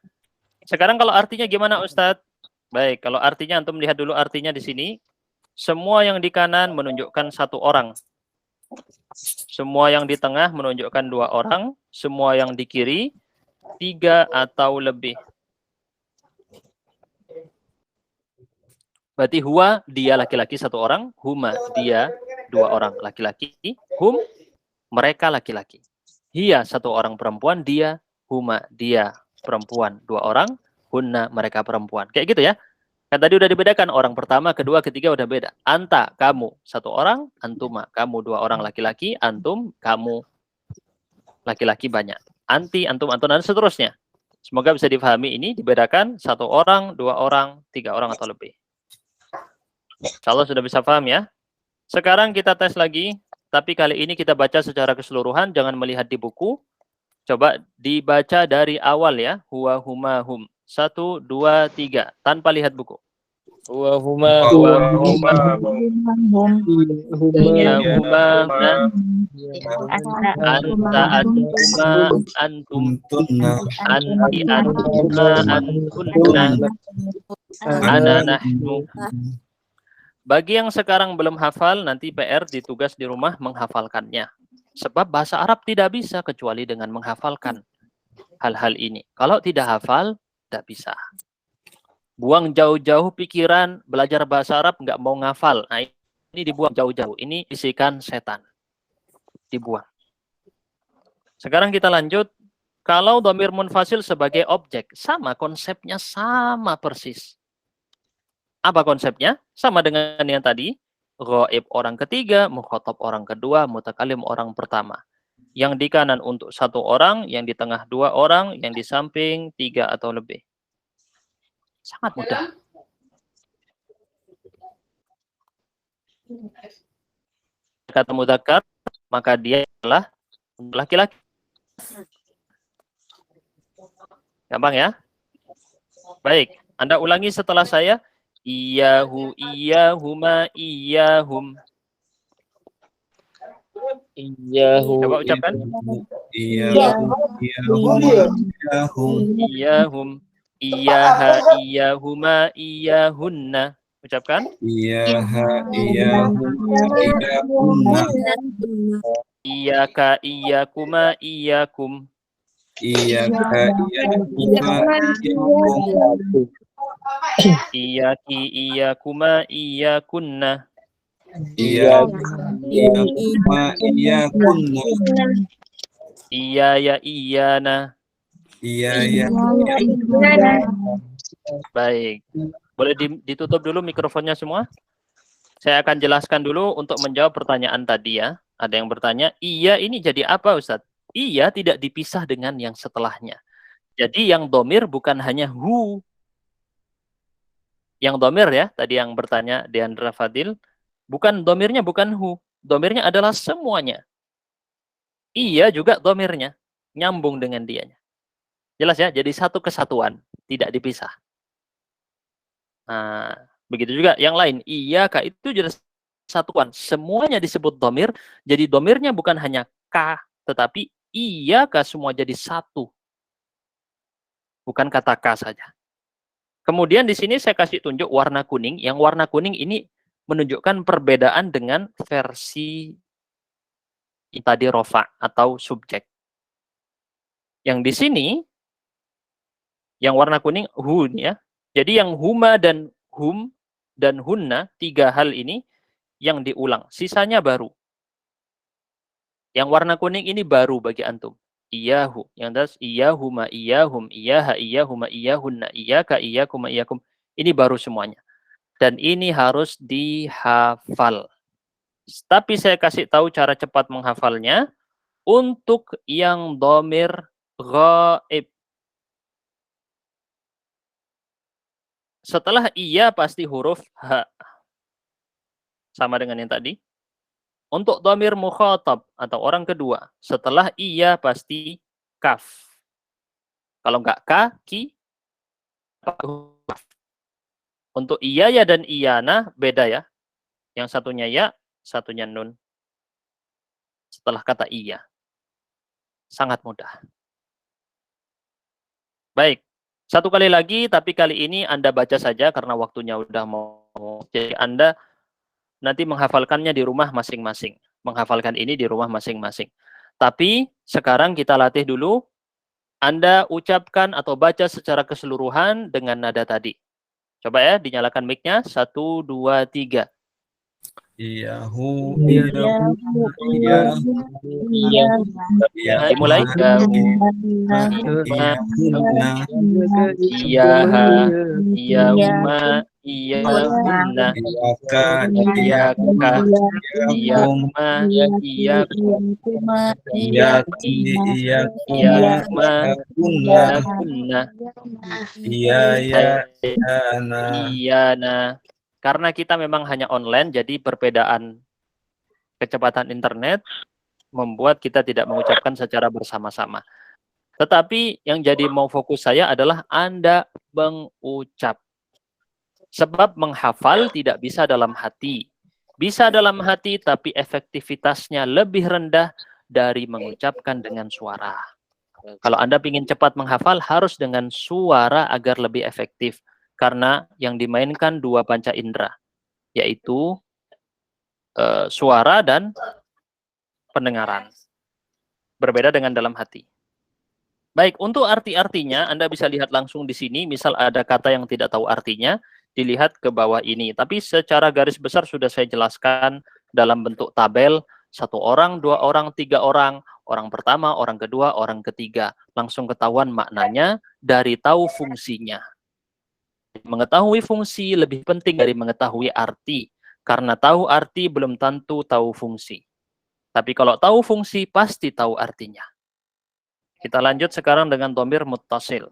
sekarang kalau artinya gimana Ustadz? Baik, kalau artinya antum lihat dulu artinya di sini. Semua yang di kanan menunjukkan satu orang. Semua yang di tengah menunjukkan dua orang. Semua yang di kiri 3 atau lebih. Berarti huwa dia laki-laki satu orang, huma dia dua orang laki-laki, hum mereka laki-laki. Hiya satu orang perempuan, dia huma dia perempuan dua orang, hunna mereka perempuan. Kayak gitu ya. Kan tadi udah dibedakan orang pertama, kedua, ketiga udah beda. Anta kamu satu orang, antuma kamu dua orang laki-laki, antum kamu laki-laki banyak. Anti, antum, antun, dan seterusnya. Semoga bisa difahami ini dibedakan satu orang, dua orang, 3 orang atau lebih. Kalau sudah bisa paham ya. Sekarang kita tes lagi, tapi kali ini kita baca secara keseluruhan, jangan melihat di buku. Coba dibaca dari awal ya. Huwa huma hum. 1, 2, 3 tanpa lihat buku. Huwa huma hum. Hiya huma anta antuma antum. Anti antuma antunna. Ana nahnu. Bagi yang sekarang belum hafal, nanti PR ditugas di rumah menghafalkannya. Sebab bahasa Arab tidak bisa kecuali dengan menghafalkan hal-hal ini. Kalau tidak hafal, tidak bisa. Buang jauh-jauh pikiran, belajar bahasa Arab, nggak mau ngafal. Nah, ini dibuang jauh-jauh. Ini bisikan setan. Dibuang. Sekarang kita lanjut. Kalau dhamir munfasil sebagai objek, sama konsepnya, sama persis. Apa konsepnya? Sama dengan yang tadi. Ghaib orang ketiga, mukhatab orang kedua, mutakalim orang pertama. Yang di kanan untuk 1 orang, yang di tengah 2 orang, yang di samping 3 atau lebih. Sangat mudah. Kata mudzakkar, maka dia adalah laki-laki. Gampang ya? Baik, Anda ulangi setelah saya. Iyahu, iyahuma, iyahum.
Iyahu.
Coba ucapkan.
Iyahum.
Iyahum. Iyaha, iyahuma, iyahunna. Ucapkan.
Iyaha, iyahuma, iyahunna.
Iyaka, iyakuma, iyakum.
Iyaka, iyahuma, iyakum.
Iyaki, iyakuma, iyakunna.
Iyakuma, iyakunna.
Iyaya, iyana.
Iyaya,
Baik. Boleh ditutup dulu mikrofonnya semua? Saya akan jelaskan dulu untuk menjawab pertanyaan tadi ya. Ada yang bertanya, iya ini jadi apa Ustadz? Iya tidak dipisah dengan yang setelahnya. Jadi yang domir bukan hanya hu. Yang domir ya, tadi yang bertanya Deandra Fadil, domirnya bukan hu. Domirnya adalah semuanya. Iya juga domirnya. Nyambung dengan dianya. Jelas ya, jadi satu kesatuan. Tidak dipisah. Nah, begitu juga yang lain. Iya kak itu jadi satuan. Semuanya disebut domir. Jadi domirnya bukan hanya k, tetapi iya kak semua jadi satu. Bukan kata k saja. Kemudian di sini saya kasih tunjuk warna kuning. Yang warna kuning ini menunjukkan perbedaan dengan versi tadi rofa atau subjek. Yang di sini, yang warna kuning hun ya. Jadi yang huma dan hum dan hunna, 3 hal ini yang diulang. Sisanya baru. Yang warna kuning ini baru bagi antum. Iyahu. Yang das iyahuma, iyahum, iyaha, iyahuma, iyahunna, iyaka, iyakuma, iyakum. Ini baru semuanya. Dan ini harus dihafal. Tapi saya kasih tahu cara cepat menghafalnya. Untuk yang domir ghaib. Setelah iya pasti huruf ha. Sama dengan yang tadi. Untuk domir mukhatab atau orang kedua. Setelah iya pasti kaf. Kalau enggak ka, ki. Untuk iya ya dan iyana beda ya. Yang satunya ya, satunya nun. Setelah kata iya. Sangat mudah. Baik. Satu kali lagi, tapi kali ini Anda baca saja karena waktunya udah mau. Jadi Anda nanti menghafalkannya di rumah masing-masing. Menghafalkan ini di rumah masing-masing. Tapi sekarang kita latih dulu. Anda ucapkan atau baca secara keseluruhan dengan nada tadi. Coba ya, dinyalakan mic-nya. 1, 2, 3.
Iyahu, iyahu, iyahu,
Dimulai. Iyaha, iyahuma, iyahunna,
iyaka,
iyaka, iyahuma, iyakuma,
iyaki,
iyakuma,
iyakunna,
iyakunna,
iyaya, iyana.
iyana. Karena kita memang hanya online, jadi perbedaan kecepatan internet membuat kita tidak mengucapkan secara bersama-sama. Tetapi yang jadi mau fokus saya adalah Anda mengucap. Sebab menghafal tidak bisa dalam hati. Bisa dalam hati, tapi efektivitasnya lebih rendah dari mengucapkan dengan suara. Kalau Anda ingin cepat menghafal, harus dengan suara agar lebih efektif. Karena yang dimainkan 2 panca indera, yaitu suara dan pendengaran. Berbeda dengan dalam hati. Baik, untuk arti-artinya Anda bisa lihat langsung di sini. Misal ada kata yang tidak tahu artinya, dilihat ke bawah ini. Tapi secara garis besar sudah saya jelaskan dalam bentuk tabel. 1 orang, 2 orang, 3 orang. Orang pertama, orang kedua, orang ketiga. Langsung ketahuan maknanya dari tahu fungsinya. Mengetahui fungsi lebih penting dari mengetahui arti. Karena tahu arti belum tentu tahu fungsi. Tapi kalau tahu fungsi, pasti tahu artinya. Kita lanjut sekarang dengan domir muttasil.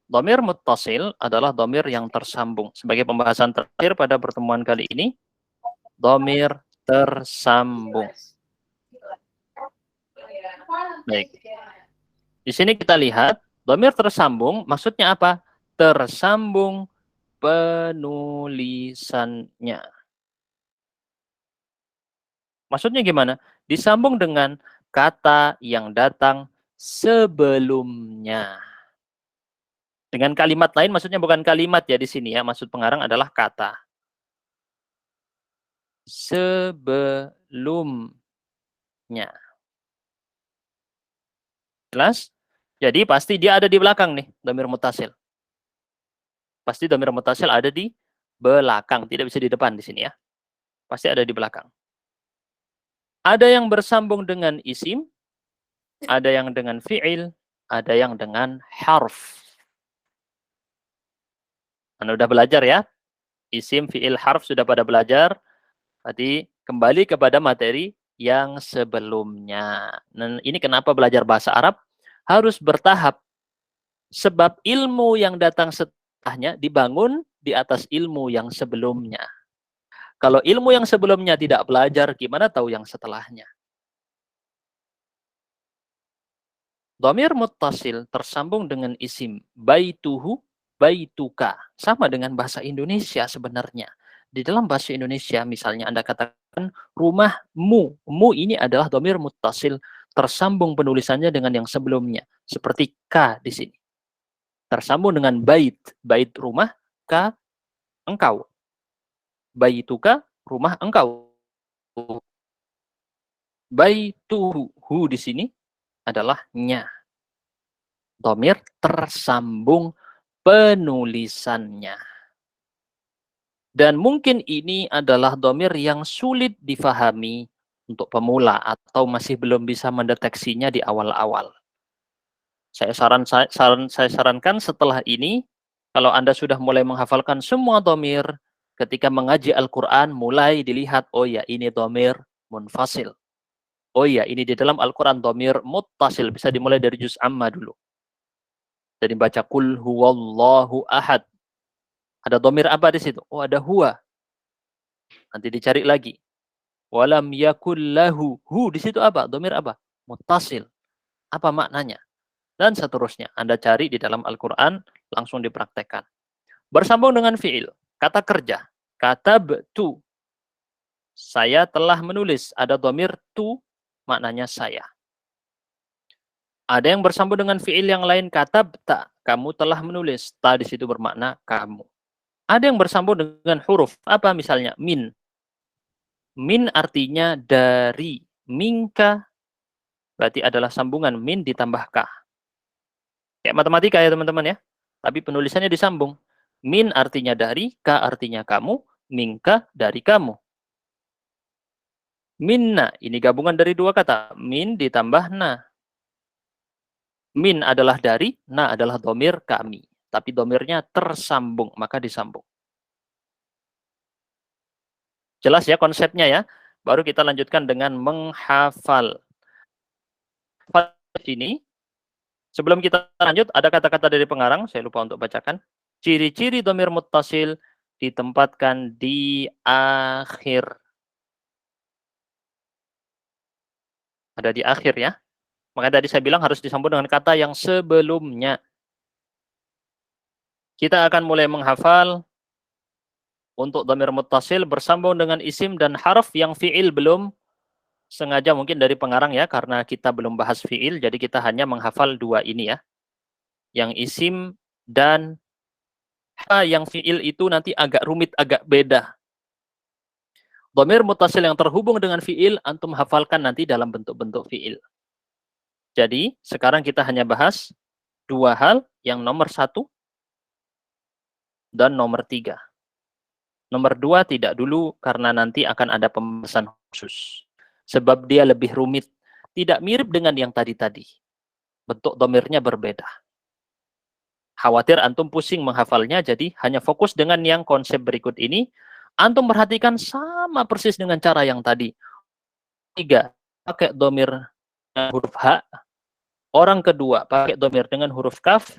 Domir muttasil adalah domir yang tersambung. Sebagai pembahasan terakhir pada pertemuan kali ini, domir tersambung. Baik. Di sini kita lihat, domir tersambung maksudnya apa? Tersambung penulisannya. Maksudnya gimana? Disambung dengan kata yang datang sebelumnya. Dengan kalimat lain maksudnya bukan kalimat ya di sini ya. Maksud pengarang adalah kata. Sebelumnya. Jelas? Jadi pasti dia ada di belakang nih, domir muttasil. Pasti dhamir muttasil ada di belakang, tidak bisa di depan di sini ya. Pasti ada di belakang. Ada yang bersambung dengan isim, ada yang dengan fi'il, ada yang dengan harf. Anda udah belajar ya? Isim, fi'il, harf sudah pada belajar. Tadi kembali kepada materi yang sebelumnya. Dan ini kenapa belajar bahasa Arab harus bertahap. Sebab ilmu yang datang setelahnya dibangun di atas ilmu yang sebelumnya. Kalau ilmu yang sebelumnya tidak belajar, gimana tahu yang setelahnya? Dhamir muttasil tersambung dengan isim baituhu, baituka. Sama dengan bahasa Indonesia sebenarnya. Di dalam bahasa Indonesia, misalnya Anda katakan rumahmu. Mu ini adalah dhamir muttasil tersambung penulisannya dengan yang sebelumnya. Seperti ka di sini. Tersambung dengan bait. Bait rumah, ka engkau. Baituka, rumah engkau. Baituhu, hu di sini adalah nya. Dhamir tersambung penulisannya. Dan mungkin ini adalah dhamir yang sulit difahami untuk pemula atau masih belum bisa mendeteksinya di awal-awal. Saya sarankan setelah ini, kalau Anda sudah mulai menghafalkan semua dhamir, ketika mengaji Al-Quran, mulai dilihat, oh ya ini dhamir munfasil. Oh ya, ini di dalam Al-Quran dhamir muttasil. Bisa dimulai dari juz amma dulu. Jadi baca kul huwallahu ahad. Ada dhamir apa di situ? Oh, ada huwa. Nanti dicari lagi. Walam yakul lahu. Hu di situ apa? Dhamir apa? Muttasil. Apa maknanya? Dan seterusnya. Anda cari di dalam Al-Quran, langsung dipraktekkan. Bersambung dengan fi'il. Kata kerja. Katabtu. Saya telah menulis. Ada dhamir tu, maknanya saya. Ada yang bersambung dengan fi'il yang lain, katabta. Kamu telah menulis. Ta di situ bermakna kamu. Ada yang bersambung dengan huruf. Apa misalnya? Min. Min artinya dari. Minka berarti adalah sambungan min ditambah ka. Kayak matematika ya teman-teman ya. Tapi penulisannya disambung. Min artinya dari, ka artinya kamu, minka dari kamu. Minna, ini gabungan dari dua kata. Min ditambah na. Min adalah dari, na adalah dhamir kami. Tapi dhomirnya tersambung, maka disambung. Jelas ya konsepnya ya. Baru kita lanjutkan dengan menghafal. Ini, sebelum kita lanjut, ada kata-kata dari pengarang, saya lupa untuk bacakan. Ciri-ciri dhamir muttasil ditempatkan di akhir. Ada di akhir ya. Maka tadi saya bilang harus disambung dengan kata yang sebelumnya. Kita akan mulai menghafal untuk dhamir muttasil bersambung dengan isim dan harf yang fi'il belum sengaja mungkin dari pengarang ya, karena kita belum bahas fi'il, jadi kita hanya menghafal dua ini ya. Yang isim dan yang fi'il itu nanti agak rumit, agak beda. Dhamir muttasil yang terhubung dengan fi'il, antum hafalkan nanti dalam bentuk-bentuk fi'il. Jadi, sekarang kita hanya bahas dua hal, yang nomor 1 dan nomor 3. Nomor 2 tidak dulu, karena nanti akan ada pembahasan khusus. Sebab dia lebih rumit. Tidak mirip dengan yang tadi-tadi. Bentuk dhamirnya berbeda. Khawatir antum pusing menghafalnya, jadi hanya fokus dengan yang konsep berikut ini. Antum perhatikan sama persis dengan cara yang tadi. 3, pakai dhamir huruf H. Orang kedua pakai dhamir dengan huruf kaf.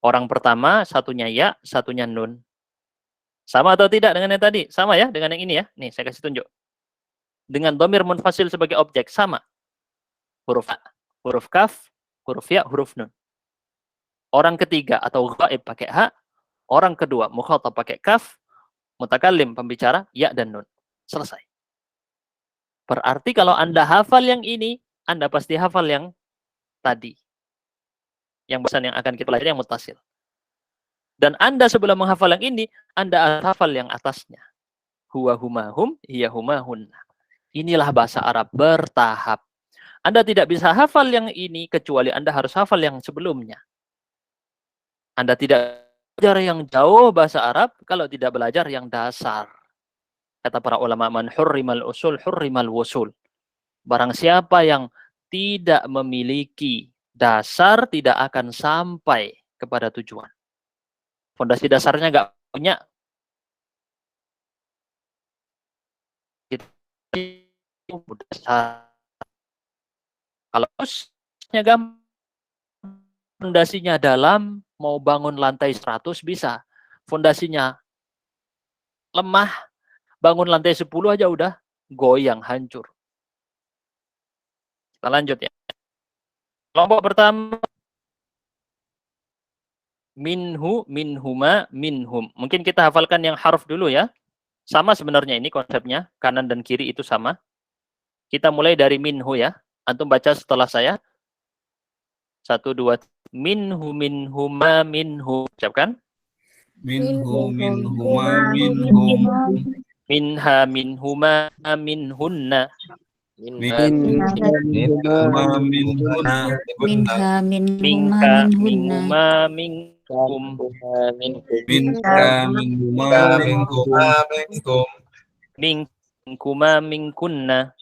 Orang pertama satunya ya, satunya nun. Sama atau tidak dengan yang tadi? Sama ya dengan yang ini ya. Nih saya kasih tunjuk. Dengan dhamir munfasil sebagai objek sama. Huruf A, huruf kaf, huruf ya, huruf nun. Orang ketiga atau ghaib pakai H. Orang kedua mukhatab pakai kaf. Mutakallim pembicara ya dan nun. Selesai. Berarti kalau Anda hafal yang ini, Anda pasti hafal yang tadi. Yang bahasan yang akan kita pelajari yang muttasil. Dan Anda sebelum menghafal yang ini, Anda hafal yang atasnya. Huwa huma hum, hiya huma hunna. Inilah bahasa Arab bertahap. Anda tidak bisa hafal yang ini kecuali Anda harus hafal yang sebelumnya. Anda tidak belajar yang jauh bahasa Arab kalau tidak belajar yang dasar. Kata para ulama, man hurrimal usul hurrimal wusul. Barang siapa yang tidak memiliki dasar tidak akan sampai kepada tujuan. Fondasi dasarnya nggak punya, dasar. Kalau fondasinya dalam, mau bangun lantai 100 bisa. Fondasinya lemah, bangun lantai 10 aja udah goyang, hancur. Kita lanjut ya. Kelompok pertama, minhu, minhuma, minhum. Mungkin kita hafalkan yang harf dulu ya. Sama sebenarnya ini konsepnya, kanan dan kiri itu sama. Kita mulai dari minhu ya. Antum baca setelah saya. 1, 2, minhu, minhuma, minhu. Ucapkan.
Minhu, minhuma, minhum.
Minha, minhuma, minhunna.
Minha
Minhuma, minhuna.
Minha minhuma
Minka,
minhunna
minhuma, minkum.
Minka, minhuma, minkum.
Minkuma, minkunna.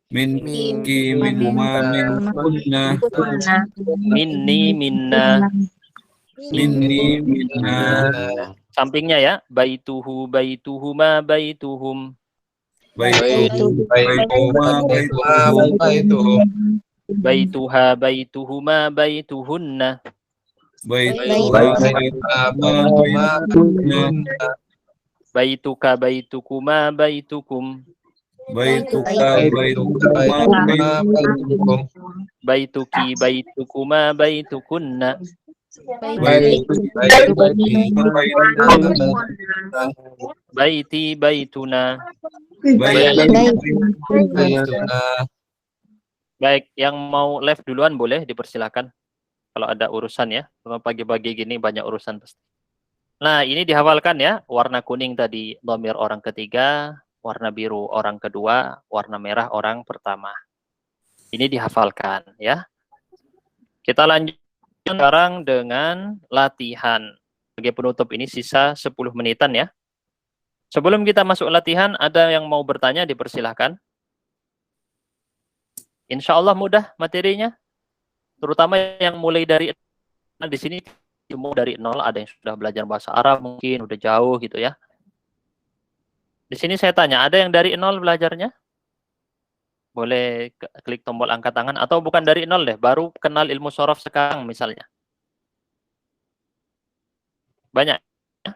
Minki, minhuma, minkunna.
Minni, minna.
Minni, minna.
Sampingnya ya. Baituhu, baituhuma, baituhum.
Baituhuma, baituhum.
Baituha, baituhuma, baituhunna.
Baituha, baituhuma, baituhunna.
Baituka, baitukuma, baitukum.
Baituka, baituhuma, baitukum.
Baituki, baitukuma, baitukunna. Baiti, baituna. Baik, yang mau live duluan boleh dipersilakan. Kalau ada urusan ya. Kalau pagi-pagi gini banyak urusan pasti. Nah, ini dihafalkan ya. Warna kuning tadi dhamir orang ketiga, warna biru orang kedua, warna merah orang pertama. Ini dihafalkan ya. Kita lanjut sekarang dengan latihan. Sebagai penutup ini sisa 10 menitan ya. Sebelum kita masuk latihan, ada yang mau bertanya dipersilahkan. Insya Allah mudah materinya. Terutama yang mulai dari di sini semua dari nol, ada yang sudah belajar bahasa Arab mungkin udah jauh gitu ya. Di sini saya tanya, ada yang dari nol belajarnya? Boleh klik tombol angkat tangan atau bukan dari nol deh, baru kenal ilmu shorof sekarang misalnya. Banyak ya?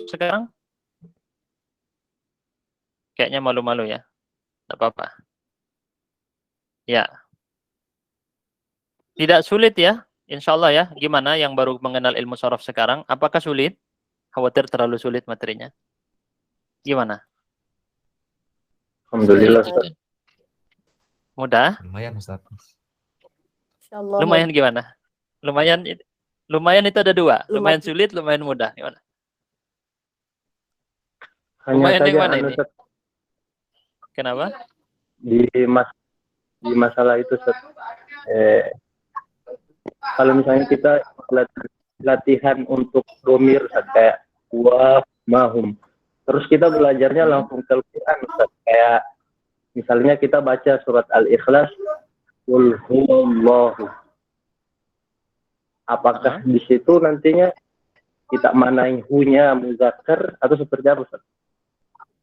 Sekarang? Kayaknya malu-malu ya. Tidak apa-apa. Ya. Tidak sulit ya. Insya Allah ya. Gimana yang baru mengenal ilmu shorof sekarang? Apakah sulit? Khawatir terlalu sulit materinya. Gimana?
Alhamdulillah Ustaz.
Mudah?
Lumayan Ustaz.
Lumayan gimana? Lumayan itu ada dua. Lumayan sulit, lumayan mudah. Gimana?
Hanya
Lumayan yang
saja
mana ini?
Ustaz,
Kenapa?
di masalah itu Ustaz, kalau misalnya kita latihan untuk domir kayak wa mahum, terus kita belajarnya langsung ke Al-Quran Ustaz. Kayak misalnya kita baca surat Al-Ikhlas, qul huwallahu, apakah di situ nantinya kita manain hunya muzakkar atau seperti apa Ustaz?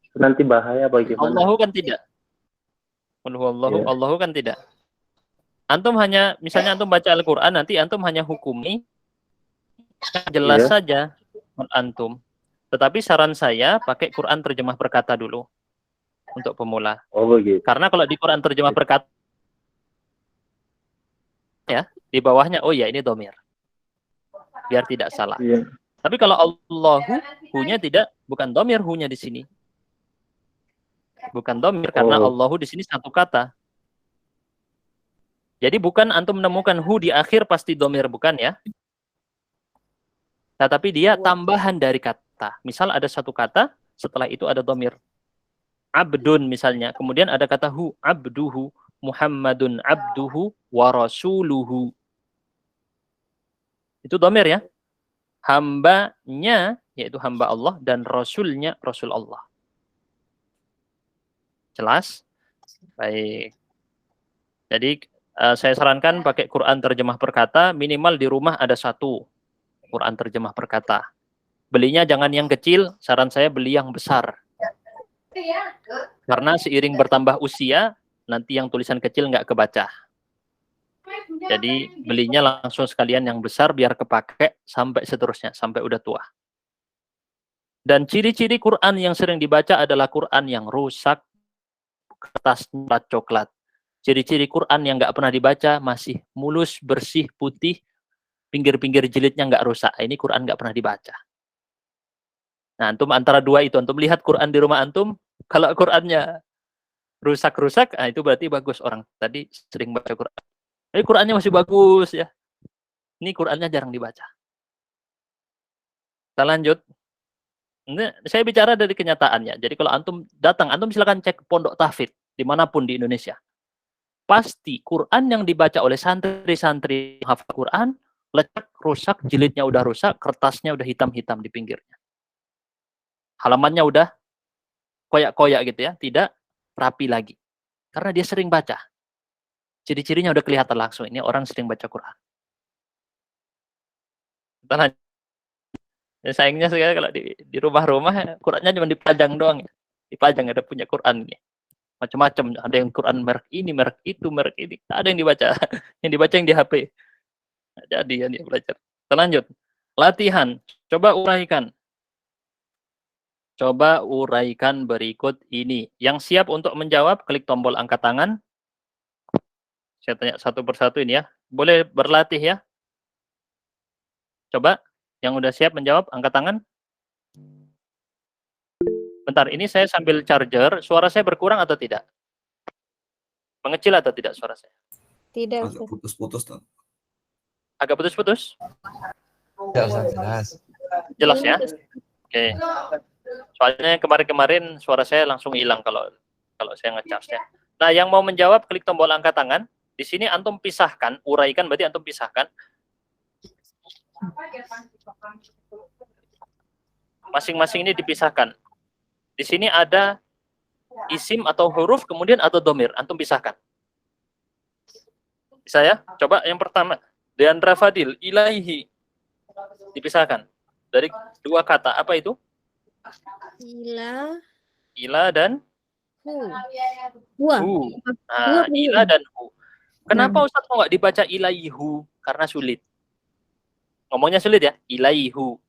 Itu nanti bahaya bagaimana?
Allahu kan tidak. Allahu,
Ya.
Allahu kan tidak. Antum hanya, misalnya antum baca Al-Quran, nanti antum hanya hukumi, jelas
Iya.
saja antum. Tetapi saran saya pakai Quran terjemah perkata dulu untuk pemula.
Oh begitu.
Karena kalau di Quran terjemah perkata ya, di bawahnya oh ya ini domir. Biar tidak salah.
Iya.
Tapi kalau Allahu, hunya tidak, bukan domir hunya di sini. Bukan domir karena
Oh.
Allahu di sini satu kata. Jadi bukan antum menemukan hu di akhir pasti domir, bukan ya. Nah, tapi dia tambahan dari kata. Misal ada satu kata, setelah itu ada domir. Abdun misalnya. Kemudian ada kata hu, abduhu, Muhammadun abduhu wa rasuluhu. Itu dhamir ya. Hambanya, yaitu hamba Allah, dan rasulnya, rasul Allah. Jelas? Baik. Jadi saya sarankan pakai Quran terjemah perkata, minimal di rumah ada satu Quran terjemah perkata. Belinya jangan yang kecil, saran saya beli yang besar. Karena seiring bertambah usia, nanti yang tulisan kecil nggak kebaca. Jadi belinya langsung sekalian yang besar biar kepake sampai seterusnya, sampai udah tua. Dan ciri-ciri Quran yang sering dibaca adalah Quran yang rusak, kertasnya coklat. Ciri-ciri Quran yang nggak pernah dibaca masih mulus, bersih, putih, pinggir-pinggir jilidnya nggak rusak. Ini Quran nggak pernah dibaca. Nah, antum antara dua itu, antum lihat Quran di rumah antum, kalau Qurannya rusak-rusak, nah itu berarti bagus orang tadi sering baca Quran. Ini Qurannya masih bagus ya. Ini Qurannya jarang dibaca. Kita lanjut. Ini saya bicara dari kenyataannya. Jadi kalau antum datang, antum silakan cek pondok tahfidz dimanapun di Indonesia. Pasti Quran yang dibaca oleh santri-santri hafal Quran, lecek, rusak, jilidnya udah rusak, kertasnya udah hitam-hitam di pinggirnya. Halamannya udah koyak-koyak gitu ya, tidak rapi lagi. Karena dia sering baca. Ciri-cirinya udah kelihatan langsung, ini orang sering baca Quran. Ya, sayangnya sekali kalau di rumah-rumah Qurannya cuma dipajang doang ya. Dipajang, ada punya Quran ini. Macam-macam, ada yang Quran merek ini, merek itu, merek ini. Ada yang dibaca. Yang dibaca yang di HP. Nah, jadi yang dia belajar. Kita lanjut. Latihan. Coba uraikan. Coba uraikan berikut ini. Yang siap untuk menjawab, klik tombol angkat tangan. Saya tanya satu persatu ini ya. Boleh berlatih ya. Coba, yang udah siap menjawab, angkat tangan. Bentar, ini saya sambil charger. Suara saya berkurang atau tidak? Mengecil atau tidak suara saya?
Tidak,
Agak
Ustaz.
putus-putus tuh.
Agak putus-putus?
Ya, Ustaz, jelas.
Jelas ya? Oke. Soalnya kemarin-kemarin suara saya langsung hilang kalau saya ngecas ya. Nah, yang mau menjawab klik tombol angkat tangan. Di sini antum pisahkan, uraikan berarti antum pisahkan. Masing-masing ini dipisahkan. Di sini ada isim atau huruf, kemudian atau domir. Antum pisahkan. Bisa ya? Coba yang pertama. Deandra Fadil, ilaihi. Dipisahkan. Dari dua kata. Apa itu?
Ila,
Ila dan
hu. Wah.
hu. Nah, ila dan hu. Kenapa Ustaz kok nggak dibaca ilaihu? Karena sulit. Ngomongnya sulit ya. Ilaihu.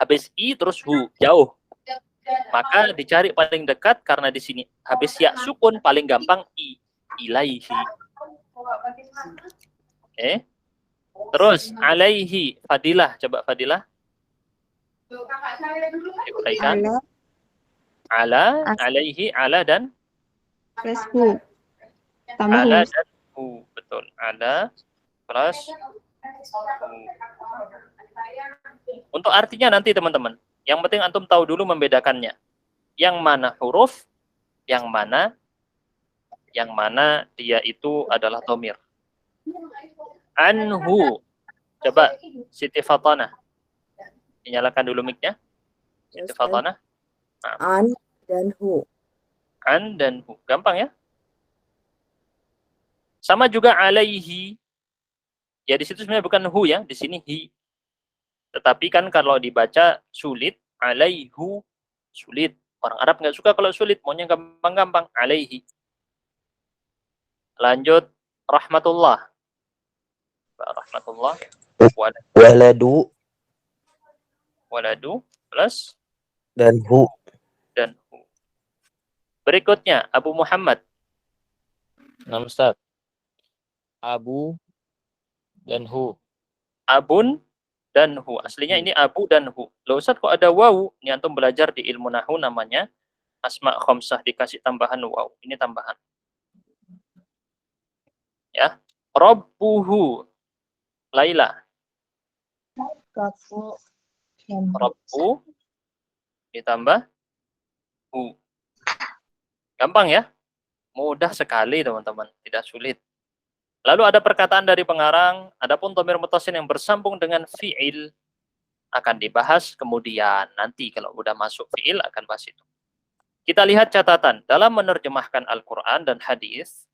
Habis i terus hu. Jauh. Maka dicari paling dekat karena di sini habis ya sukun paling gampang i. Ilaihi. Oke. Terus alaihi. Fadilah. Coba Fadilah. Diuraikan. Ala, alaihi, ala dan
Plus hu.
ala dan hu. Betul. Ala plus hu. Untuk artinya nanti teman-teman. Yang penting antum tahu dulu membedakannya. Yang mana huruf, yang mana dia itu adalah dhamir. Anhu. Coba Siti Fatana. Dinyalakan dulu mic-nya. Siti Fatana. Nah.
An dan hu.
An dan hu. Gampang ya? Sama juga alaihi. Ya di situ sebenarnya bukan hu ya, di sini hi. Tetapi kan kalau dibaca sulit, alaihu sulit. Orang Arab nggak suka kalau sulit, maunya gampang-gampang. Alaihi. Lanjut rahmatullah. Rahmatullah.
Waladu
Waladu plus
dan hu.
dan hu. Berikutnya Abu Muhammad.
Nah, Ustaz. Abu dan hu.
Abun dan hu. Aslinya ini abu dan hu. Loh Ustaz kok ada wawu? Ini antum belajar di ilmu nahu namanya asma khamsah dikasih tambahan wawu. Ini tambahan. Ya. Rabbuhu. Laila. Rabbu ditambah hu. Gampang ya? Mudah sekali teman-teman, tidak sulit. Lalu ada perkataan dari pengarang, adapun dhamir muttasil yang bersambung dengan fi'il akan dibahas kemudian. Nanti kalau udah masuk fi'il akan bahas itu. Kita lihat catatan. Dalam menerjemahkan Al-Quran dan hadis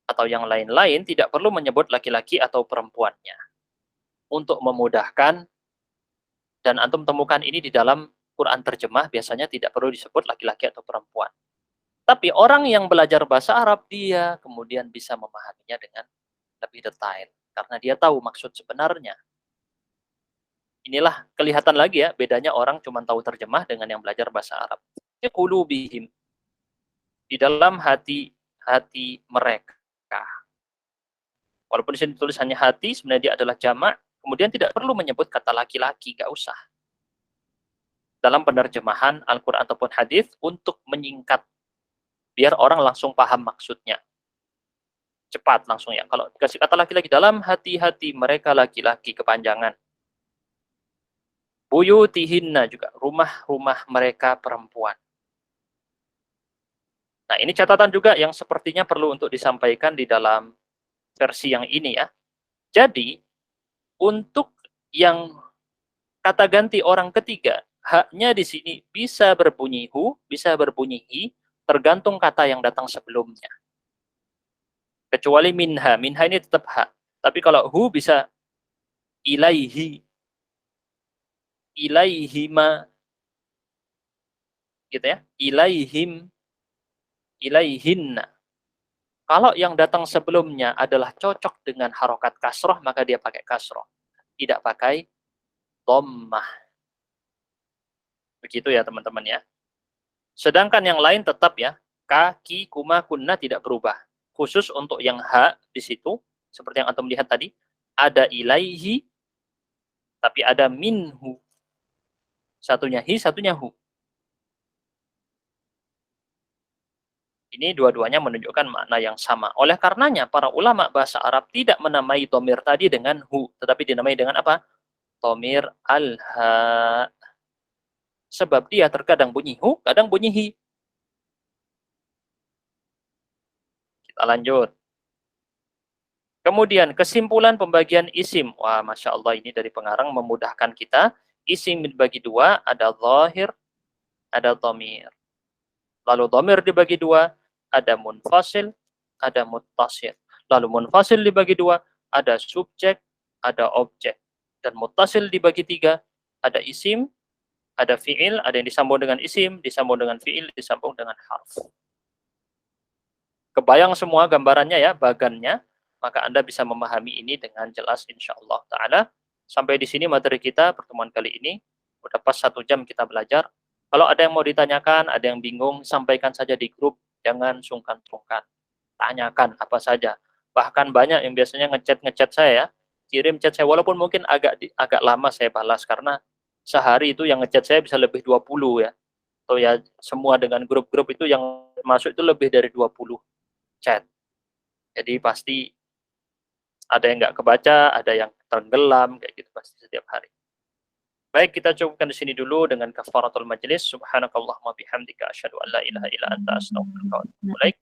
atau yang lain-lain tidak perlu menyebut laki-laki atau perempuannya. Untuk memudahkan, dan antum temukan ini di dalam Quran terjemah biasanya tidak perlu disebut laki-laki atau perempuan. Tapi orang yang belajar bahasa Arab, dia kemudian bisa memahaminya dengan lebih detail. Karena dia tahu maksud sebenarnya. Inilah kelihatan lagi ya, bedanya orang cuma tahu terjemah dengan yang belajar bahasa Arab. Fi qulubihim, di dalam hati mereka. Walaupun di sini ditulis hanya hati, sebenarnya dia adalah jamak, kemudian tidak perlu menyebut kata laki-laki, gak usah. Dalam penerjemahan Al-Quran ataupun hadis untuk menyingkat, biar orang langsung paham maksudnya. Cepat langsung ya. Kalau dikasih kata laki-laki, dalam hati-hati mereka laki-laki, kepanjangan. Buyutihinna juga, rumah-rumah mereka perempuan. Nah, ini catatan juga yang sepertinya perlu untuk disampaikan di dalam versi yang ini ya. Jadi, untuk yang kata ganti orang ketiga, haknya di sini bisa berbunyi hu, bisa berbunyi hi, tergantung kata yang datang sebelumnya. Kecuali minha. Minha ini tetap hak. Tapi kalau hu bisa ilaihi, ilaihima, gitu ya, ilaihim, ilaihinna. Kalau yang datang sebelumnya adalah cocok dengan harokat kasroh, maka dia pakai kasroh. Tidak pakai dhammah. Begitu ya teman-teman ya. Sedangkan yang lain tetap ya, kaki, kuma, kunna tidak berubah. Khusus untuk yang ha di situ, seperti yang antum lihat tadi, ada ilaihi, tapi ada minhu. Satunya hi, satunya hu. Ini dua-duanya menunjukkan makna yang sama. Oleh karenanya, para ulama bahasa Arab tidak menamai dhamir tadi dengan hu, tetapi dinamai dengan apa? Dhamir al-ha. Sebab dia terkadang bunyi hu, kadang bunyi hi. Kita lanjut. Kemudian kesimpulan pembagian isim. Wah, Masya Allah ini dari pengarang memudahkan kita. Isim dibagi dua, ada zahir, ada dhamir. Lalu dhamir dibagi dua, ada munfasil, ada muttasil. Lalu munfasil dibagi dua, ada subjek, ada objek. Dan muttasil dibagi tiga, ada isim, ada fi'il, ada yang disambung dengan isim, disambung dengan fi'il, disambung dengan harf. Kebayang semua gambarannya ya, bagannya, maka Anda bisa memahami ini dengan jelas insyaAllah ta'ala. Sampai di sini materi kita pertemuan kali ini. Udah pas 1 jam kita belajar. Kalau ada yang mau ditanyakan, ada yang bingung, sampaikan saja di grup. Jangan sungkan-sungkan. Tanyakan apa saja. Bahkan banyak yang biasanya ngechat saya ya. Kirim chat saya, walaupun mungkin agak lama saya balas. Karena sehari itu yang ngechat saya bisa lebih 20 ya. Atau ya semua dengan grup-grup itu yang masuk itu lebih dari 20 chat. Jadi pasti ada yang nggak kebaca, ada yang tenggelam, kayak gitu pasti setiap hari. Baik, kita cukupkan di sini dulu dengan kafaratul majlis. Subhanakallahumma bihamdika asyhadu an la ilaha illa anta astaghfiruka wa atubu ilaik.